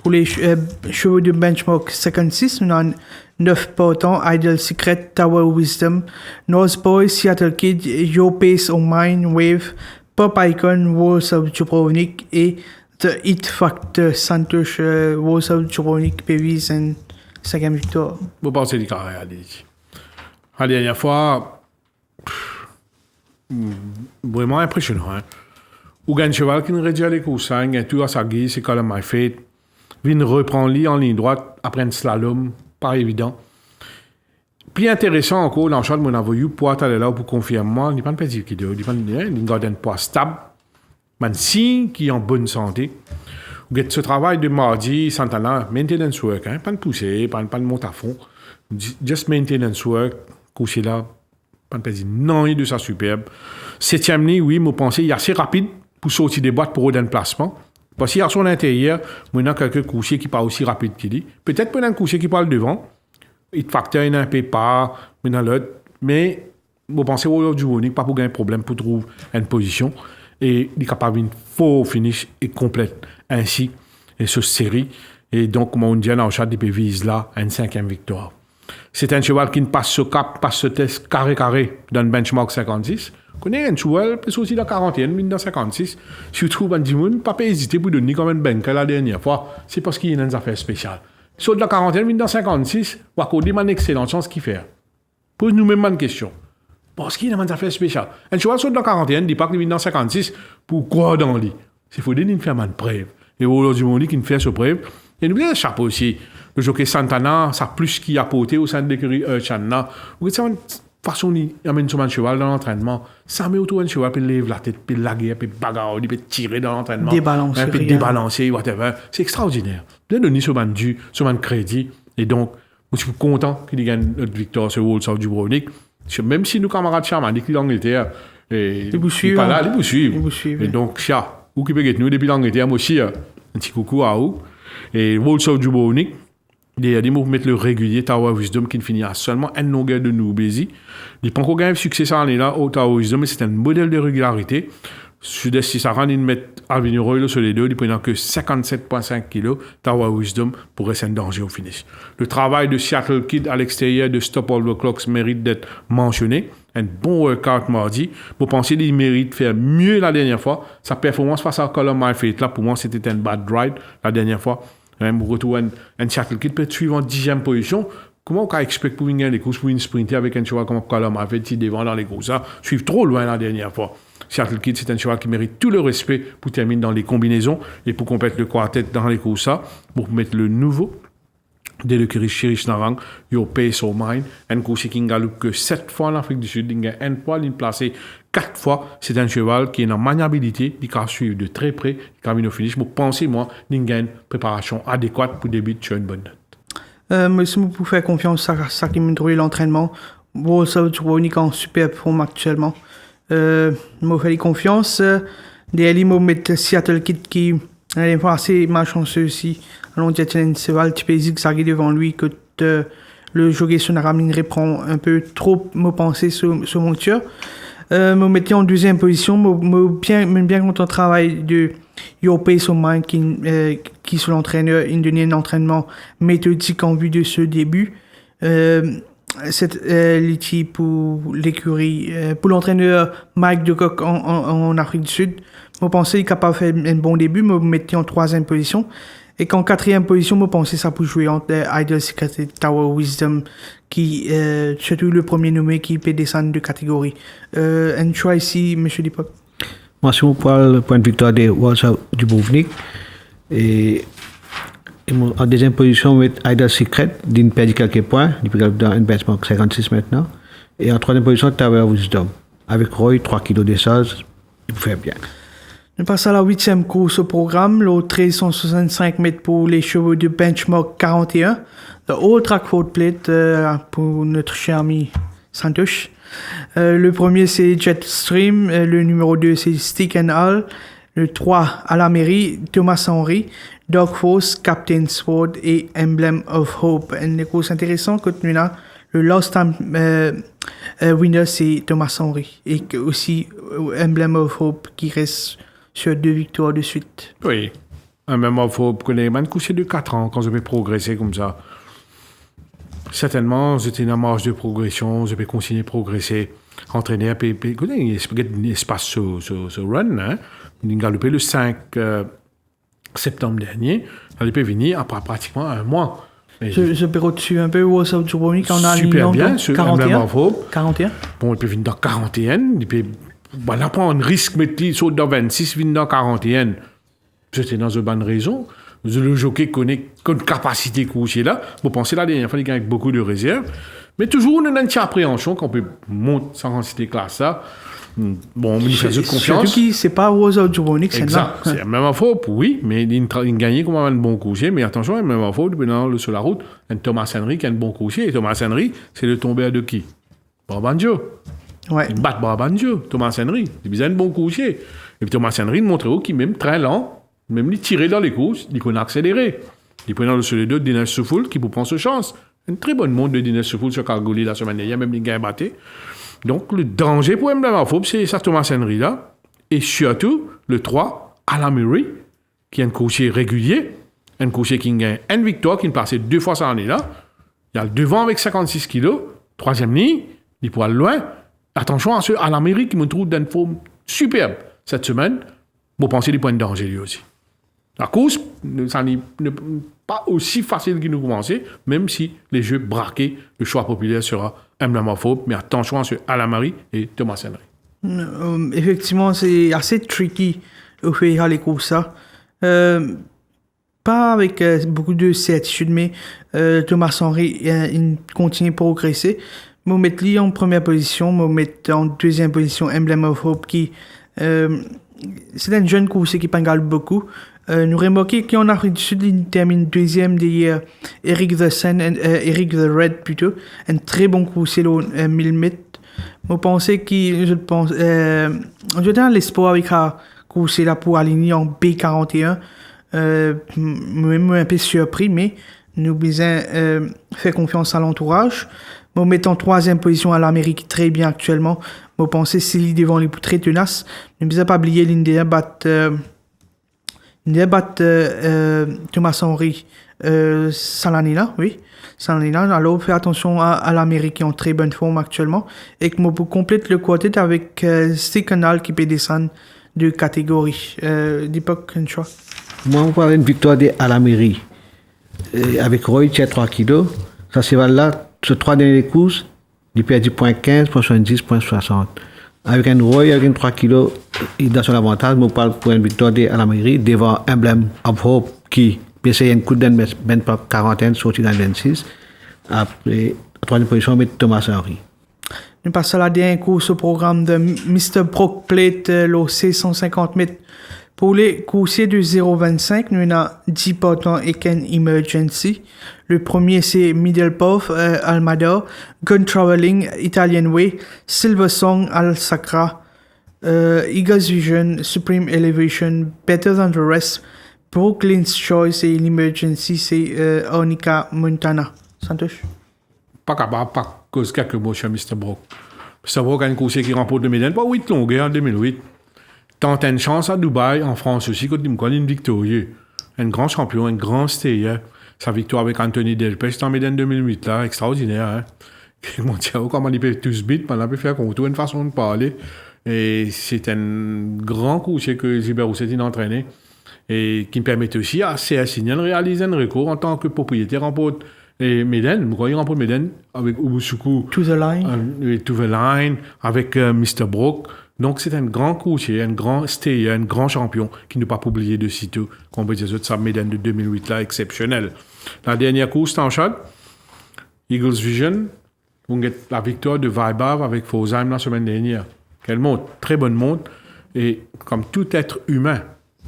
pour les chevaux de benchmark 56. Nous avons 9 partants, Idle Secret, Tower Wisdom, North Boy, Seattle Kid, Your Pace of Mine, Wave, Pop Icon, Walls of Dubrovnik et The Hit Factor, Santosh, Walls of Dubrovnik, Pevis et 5e victoire. Vous pensez du carré, allez-y. La dernière fois, vraiment impressionnant. Hein? Ou gagne cheval qui nous réduit à les courses, il tout à sa guise, c'est Column My Fate. Vin reprend lit en ligne droite après un slalom, pas évident. Plus intéressant encore, dans le chat, mon avoyou, pour aller là pour confirmer moi, il n'y a pas de petit qui il n'y a pas de poids stable, mais signe qui est en bonne santé. Ou get ce travail de mardi, Santana, maintenance work, hein? Pas de pousser, pas de monter à fond, just maintenance work, coucher là, pas de petit, non, il est de ça superbe. 7e ligne, oui, moi pensais, il est assez rapide pour sortir des boîtes pour un placement. Parce qu'il y a son intérieur, il y a quelques couchers qui pas aussi rapide qu'il dit. Peut-être qu'il y a un coucher qui parle devant. Il facteur, il y a un peu pas, il y a l'autre. Mais, vous pensez au du Dubrovnik, pas pour gagner un problème, pour trouver une position. Et il est capable d'une faux finish et complète. Ainsi, et ce série. Et donc, comme on dit dans le chat, il vise là une 5e victoire. C'est un cheval qui ne passe ce cap, passe ce test carré dans le benchmark 56. Connais un cheval, peut aussi la 41, 1956. Si tu trouves un dimanche, pas hésiter pour donner comme un banque la dernière fois. C'est parce qu'il y a une affaire spéciale. Sur de la 41, 1956, on va dire une excellente chance qu'il fait. Pose nous-mêmes une question. Parce qu'il y a une affaire spéciale. Un cheval sur de la 41, dit pas que 1956, pourquoi dans le lit? C'est faut donner une faire une preuve. Et aujourd'hui, on dit qu'il fait ce preuve. Et nous avons un chapeau aussi. Le jockey Santana, ça plus qu'il a apporté au sein de l'écurie Channa. Vous savez, façon, il amène son cheval dans l'entraînement. Ça met autour d'un cheval, puis il lève la tête, puis il lague, puis il bagarre, puis il tire dans l'entraînement. Débalancer. Puis débalancer, whatever. C'est extraordinaire. Bien donné sur un crédit. Et donc, je suis content qu'il gagne notre victoire sur Walls of Dubrovnik. Même si nos camarades Charman, depuis l'Angleterre, ils vous suivent. Pas là, ils vous suivent. Ils vous suivent. Et donc, où qui peut être nous depuis l'Angleterre, moi aussi, un petit coucou à vous. Et Walls of Dubrovnik, il y a des mots pour mettre le régulier Tower Wisdom qui finit à seulement une longueur de nous, Bézi. Il prend encore gagner succès ça là au Tower Wisdom, mais c'est un modèle de régularité. Sud-Est, si ça rend, il met Alvin Roy sur les deux, il prend que 57,5 kg. Tower Wisdom pourrait être un danger au finish. Le travail de Seattle Kid à l'extérieur de Stop All the Clocks mérite d'être mentionné. Un bon workout mardi. Vous pensez qu'il mérite de faire mieux la dernière fois. Sa performance face à Column My Fate, là, pour moi, c'était un bad ride la dernière fois. Même retour un Seattle Kid peut être suivre en 10e position. Comment on peut expliquer pour gagner les courses, pour une sprinter avec un cheval comme Column My Fate, devant dans les courses, suivre trop loin la dernière fois. Seattle Kid, c'est un cheval qui mérite tout le respect pour terminer dans les combinaisons et pour compléter le quartet dans les courses, pour mettre le nouveau de l'écurie Cherish Narang, Your Pace of Mine, un course qui galoupe que 7 fois en Afrique du Sud, il a un fois, il placé 4 fois. C'est un cheval qui est en maniabilité, il peut suivre de très près, il termine au finish. Pour penser, moi, il a une préparation adéquate pour débuter sur une bonne note. Moi, si vous faites confiance à ça qui me trouve l'entraînement, vous savez, tu vois en super forme actuellement. Moi, fais confiance. Derrière, moi, mettre Seattle Kid qui est assez malchanceux aussi. Alors, il y a un cheval qui peut zigzaguer devant lui que le jockey Sonaramine reprend un peu trop me penser sur mon tir. Me mettais en 2e position, me bien content travail de Your Pace of Mind qui sur l'entraîneur, il donnait un entraînement méthodique en vue de ce début. C'est l'équipe pour l'écurie, pour l'entraîneur Mike DeCock en Afrique du Sud. Je pensais qu'il est capable de faire un bon début, me mettais en 3e position. Et qu'en 4e position, je pensais ça pour jouer entre Idle Secret et Tower Wisdom, qui surtout le premier nommé qui peut descendre de catégorie. Un choix ici, M. Dipop. Moi, si on parle le point de victoire des Walls of Dubrovnik, et en 2e position, on met Idle Secret, d'une perdu quelques points, il peut dans un benchmark 56 maintenant. Et en 3e position, Tower Wisdom. Avec Roy, 3 kg de sauce, il peut faire bien. On passe à la 8e course au programme, le 1365 mètres pour les chevaux de benchmark 41. Le All Track Ford Plate pour notre cher ami Santosh. Le premier c'est Jetstream, le numéro 2 c'est Stick and All, Le 3, à la mairie, Thomas Henry, Dark Force, Captain Sword et Emblem of Hope. Une course intéressante que nous avons. Le last time winner, c'est Thomas Henry. Et aussi Emblem of Hope qui reste sur 2 victoires de suite. Oui. Même il faut que les coucher de 4 ans quand je vais progresser comme ça. Certainement, j'étais dans la marge de progression, je vais continuer à progresser, entraîner un peu. Il espace ce run, hein. Il a galopé le 5 septembre dernier. Il a venir après pratiquement un mois. Je peux au-dessus un peu What's Up Dubrovnik quand on a super bien, 41. 41. Bon, il peut venir dans 41. Il peut voilà, prendre un risque, mettre il saute dans 26, venir dans 41. C'était dans une bonne raison. Le jockey connaît une capacité couchée là. Vous pensez la dernière fois, il gagne avec beaucoup de réserves. Mais toujours, on a une petite appréhension qu'on peut monter sans quantité classe ça. Bon, il fait de confiance. Surtout c'est pas What's Up Dubrovnik, c'est là. C'est la même info, oui, mais il gagne comme un bon coucher. Mais attention, la même info, sur la route, un Thomas Henry qui a un bon coucher. Et Thomas Henry, c'est le tombeur de qui? Brabantio. Ouais. Il bat Brabantio, Thomas Henry. Il besoin un bon coucher. Et puis Thomas Henry montre qu'il même très lent. Même il tirait dans les courses, il connaît accélérer. Il prenait le seul deux de Dinesh Soufoul qui vous prend ce chance. Une très bonne montre de Dinesh Soufoul sur Kalgoorlie la semaine dernière, même les gars battés. Donc le danger pour Emblem of Hope, c'est ça Thomas Henry là. Et surtout, le 3, Alamiri, qui est un coursier régulier, un coursier qui gagne une victoire, qui ne passait 2 fois cette année-là. Il y a le devant avec 56 kilos, 3e ligne, il peut aller loin. Attention à ce Alamiri qui me trouve d'une forme superbe cette semaine. Vous pensez des points de danger lui aussi. La course, ça n'est pas aussi facile qu'il nous commençait, même si les jeux braqués, le choix populaire sera Emblem of Hope, mais attention à ce Alamari et Thomas Henry. Effectivement, c'est assez tricky au faire les courses ça. Pas avec beaucoup de certitude, mais Thomas Henry il continue à progresser. Je vais mettre lui en première position, je vais mettre en deuxième position Emblem of Hope qui c'est un jeune coursier qui pingale beaucoup. Nous remarquons qu'en Afrique du Sud, il termine deuxième derrière Eric the Red plutôt. Un très bon coursier au 1000 mètres. Je pense je donne l'espoir avec un coursier là pour aligner en B41. Même un peu surpris, mais nous besoin faire confiance à l'entourage. Je mets en troisième position à l'Amérique très bien actuellement. Je pense que c'est devant les plus très tenaces. Ne besoin pas oublier l'Indien battre Thomas Henry Salanina, oui. Salanina. Alors, faites attention à l'Amérique qui est en très bonne forme actuellement. Et que je complète le quartet avec Stikanal qui peut descendre de catégorie. D'époque, une choix. Moi, on parle d'une victoire à la mairie. Avec Roy, qui a 3 kilos. Ça, c'est là, sur 3 dernières courses, il perd 10.15, 70, 60. Avec un Roy, avec un 3 kilos, il a son avantage. Je parle pour une victoire à la mairie devant Emblem of Hope qui essaye un coup d'un ben par 40, sorti dans 26. Après, troisième position, met Thomas Henry. Nous passons à la dernière course au programme de Mr. Brock Plate, le 650 mètres. Pour les coursiers de 0,25, nous avons 10 partants et Ken Emergency. Le premier, c'est Middle Path, Almada, Gun Traveling, Italian Way, Silver Song, Al Sacra, Eagles Vision, Supreme Elevation, Better Than the Rest, Brooklyn's Choice et l'Emergency, c'est Onika Montana. Santosh? Pas capable, pas cause quelques mots chez Mr. Brock. Mr. Brock a une coursier qui remporte le médaille, pas 8 longueurs en 2008. Tente une chance à Dubaï, en France aussi, quand il me connaît une victorieux. Un grand champion, un grand stayer. Sa victoire avec Anthony Delpech dans Médène 2008, là, extraordinaire. Hein? Mon Dieu, comment il peut tous beat, on peut faire contour, une façon de parler. Et c'est un grand coursier que Gilbert Roussetti a entraîné. Et qui me permet aussi à CSI de réaliser un recours en tant que propriétaire remporte Médène. Vous voyez, remporte Médène avec Ubusuku. To the Line. To the Line, avec Mr. Brock. Donc, c'est un grand coursier, un grand stayer, un grand champion qui ne peut pas oublier de sitôt qu'on peut dire que sa médaille de 2008 là, exceptionnelle. La dernière course, c'est en Chad. Eagles Vision, on a la victoire de Vibav avec Fosheim la semaine dernière. Quelle montre, très bonne montre. Et comme tout être humain,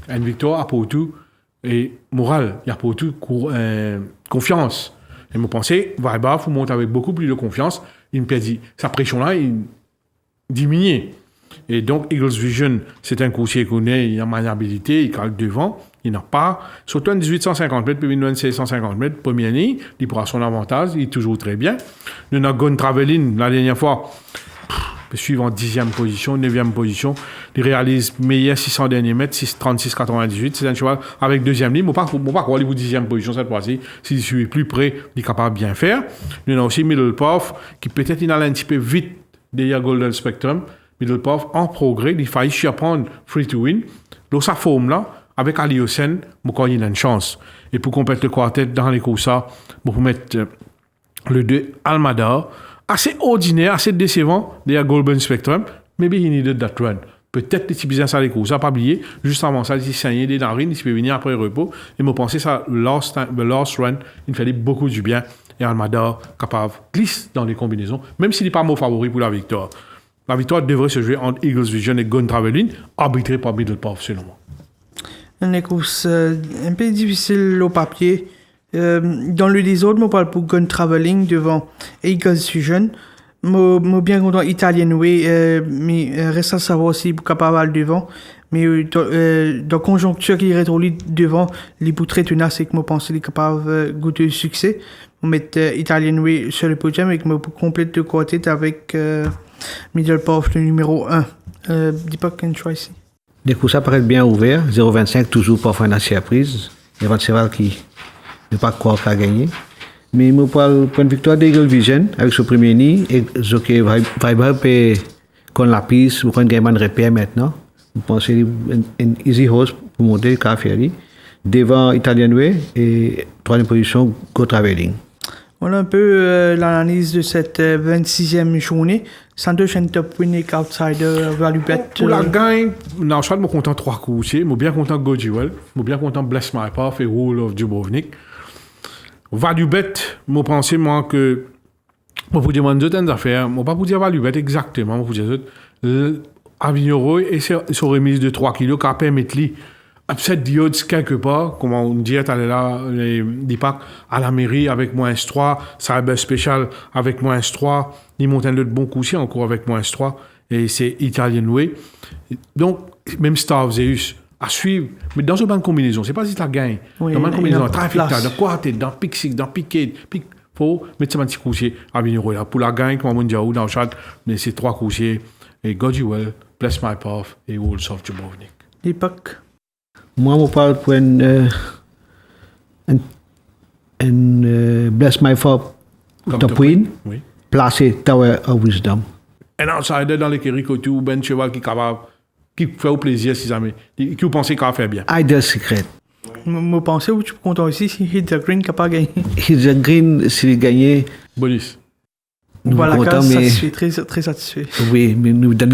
une victoire a pour tout et morale, il y a pour tout confiance. Et je pensais, Vibav monte avec beaucoup plus de confiance. Il me dit, sa pression là, il diminue. Et donc, Eagles Vision, c'est un coursier qu'on a, il a maniabilité, il calque devant, il n'a pas. Surtout en 1850 mètres, puis 1650 mètres, première ligne, il prend son avantage, il est toujours très bien. Nous avons Gun Traveling, la dernière fois, suivant 10e position, 9e position, il réalise meilleur 600 derniers mètres, 36,98. C'est un cheval avec deuxième ligne. Je ne peux pas croire qu'il est 10e position cette fois-ci. S'il suit plus près, il est capable de bien faire. Nous avons aussi Middle Puff, qui peut-être il allait un petit peu vite derrière Golden Spectrum. Middle Puff en progrès, il faillit surprendre Free to Win. Donc sa forme là, avec Ali Hossein, il a une chance. Et pour compléter le quartet dans les courses, pour mettre le 2 Almada, assez ordinaire, assez décevant derrière Golden Spectrum, maybe he needed that run. Peut-être que c'est bien ça les courses, ça pas oublié. Juste avant ça, il saignait des narines, il peut venir après le repos. Et moi pensais ça, le last run, il fallait beaucoup du bien. Et Almada, capable, glisse dans les combinaisons, même s'il n'est pas mon favori pour la victoire. La victoire devrait se jouer entre Eagles Vision et Gun Traveling, arbitré par Middle Puff, selon moi. Une course un peu difficile au papier. Dans le désordre, je parle pour Gun Traveling devant Eagles Vision. Je suis bien content Italian Way, mais reste à savoir si je capable d'aller devant. Mais dans conjoncture qui est devant, les bouts très tenaces, c'est que je pense qu'il est capable de goûter le succès. Je mettre Italian Way sur le podium et que je complète de côté avec Middle Puff, le numéro 1. Dis pas qu'un choix ici. Les courses paraissent bien ouverts, 0,25 toujours parfois une surprise. Il y a un cheval qui ne pas croire qu'à gagner. Mais je parle pour une victoire d'Eagle Vision avec ce premier nid et ce qui va peut qu'on la piste, vous prenez un repère maintenant. Vous pensez une easy horse pour monter le café devant Italian Way et troisième position Go Traveling. Voilà un peu l'analyse de cette 26e journée. Santos and Top Win et Outsider Value Bet. Pour la gagne, je suis content 3 coups. Je suis bien content Gojiwell. Je suis bien content Bless My Path et Rule of Dubrovnik. Value Bet, je pense que je vous dire d'autres affaires. Je ne vais pas vous dire Value Bet exactement. Je vous dire Avignon et sa remise de 3 kilos qui permet upset the odds quelque part, comme on dit, aller là, les packs à la mairie avec -3, Cyber Special avec -3, ils montent un autre bon coup encore avec -3, et c'est Italian Way. Donc, même Star of Zeus à suivre, mais dans une bonne combinaison, c'est pas si tu la gagnes. Oui, dans une bonne combinaison, Trafficta, dans Quartet, dans Pixix, dans Piquet, faut mettre ça un petit coussier à Vigneron là. Pour la gagne, comme on dit, dans le chat, mais c'est 3 coussiers, et Gojiwell, Bless My Path et Wolves of Dubrovnik. L'époque. Moi, je parle pour Bless My Path Top Win, oui. Placé Tower of Wisdom. Un outsider dans les Kérikotou, Ben Cheval qui est capable, qui fait au plaisir, si jamais, qui vous pensez qu'il va faire bien. Idle Secret. Je pensais que tu peux compter aussi si Hit the Green n'a pas gagné. Hit the Green, s'il gagne. Bonus. Voilà, satisfait, très satisfait. Oui, mais nous, dans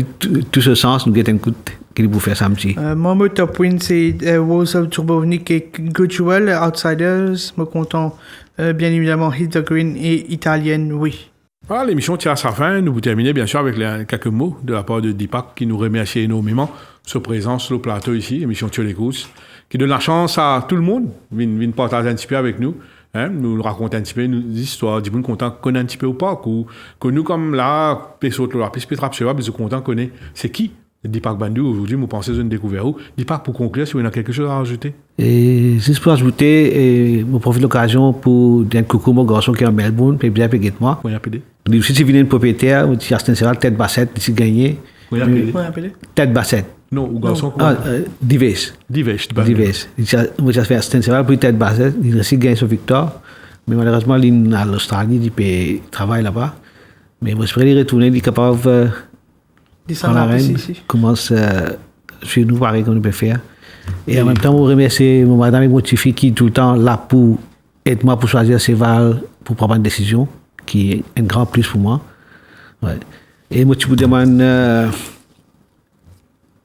tout ce sens, nous avons un coup qu'il vous fait ça un petit. Mon top win, c'est Wolves of Dubrovnik et Goodwell, Outsiders. Je suis content, bien évidemment, Hit the Green et Italian, oui. Voilà, l'émission tire à sa fin. Nous vous terminons bien sûr avec quelques mots de la part de Deepak qui nous remercie énormément de sa présence sur le plateau ici, l'émission Tire les courses, qui donne la chance à tout le monde de partager un petit peu avec nous. Hein, nous raconter un petit peu nos histoires, du monde content qu'on ait un petit peu au parc, ou que nous, comme là, la piste Petra Pcheva, nous sommes contents qu'on ait. C'est qui Deepak Bandhu aujourd'hui, vous pensez que vous découvert où Deepak, pour conclure, si vous avez quelque chose à rajouter. Et juste pour ajouter, je profite de l'occasion pour dire coucou mon garçon qui est en Melbourne, puis bien avec moi. Vous appelez si tu viens de propriétaire, tu as un tête bassette, tu as gagné. Vous appelez Tête bassette. Non, ou garçon. Divesh. Divesh. Moi, j'ai fait un séval pour tête bassette, il a aussi gagné son victoire. Mais malheureusement, il est à l'Australie, il peut travailler là-bas. Mais moi, j'espère y retourner, il est capable de commence chez nous, pareil, comme on peut faire. Et en même temps, je remercie mon madame et mon petit fille qui est tout le temps là pour aider moi pour choisir ses vals, pour prendre une décision, qui est un grand plus pour moi. Ouais. Et moi, tu me demandes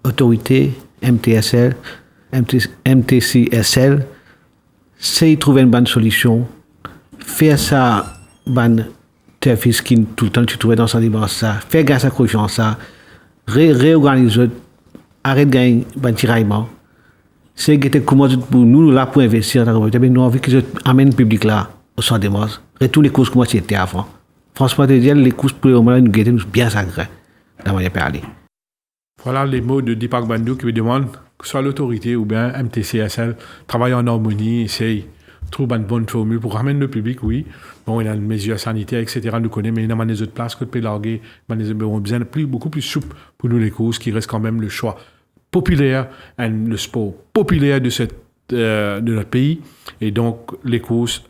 autorité, MTCSL, c'est trouver une bonne solution, faire ça, bonne service qui tout le temps tu trouves dans sa dépense, ça, faire gagner sa confiance, ça, réorganiser, arrête de gagner un tiraillement. C'est que comment pour nous là pour investir dans la communauté, mais nous envie que je amène le public là au centre des masses. Retourne les courses comme c'était avant. Franchement, les courses pour le moment, nous guettons bien sacrés, dans la manière de parler. Voilà les mots de Deepak Bandhu qui me demandent que ce soit l'autorité ou bien MTCSL, travaille en harmonie, essaye, trouve une bonne formule pour ramener le public, oui. Bon, il y a des mesures sanitaires, etc., nous connaissons, mais il y a des autres places que de pélarguer, beaucoup plus souple pour nous les causes, qui reste quand même le choix populaire, le sport populaire de notre pays. Et donc, les causes,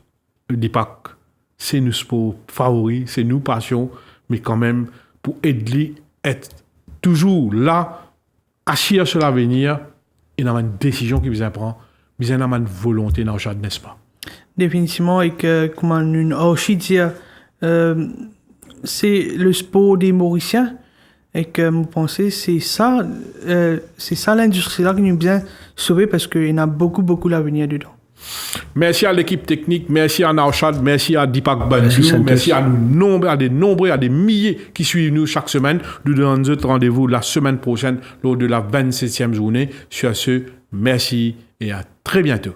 Deepak, c'est nos sports favoris, c'est nos passions, mais quand même, pour aider, être toujours là, agir sur l'avenir, il y a une décision qui vous apprend, mais il y a une volonté dans le chat, n'est-ce pas? Définitivement, et que, comme une dire, c'est le sport des Mauriciens, et que vous pensez, c'est ça l'industrie là qui nous bien sauver parce qu'il y a beaucoup l'avenir dedans. Merci à l'équipe technique, merci à Naushad, merci à Deepak Bandhu, merci à des milliers qui suivent nous chaque semaine. Nous donnons notre rendez-vous la semaine prochaine lors de la 27e journée. Sur ce, merci et à très bientôt.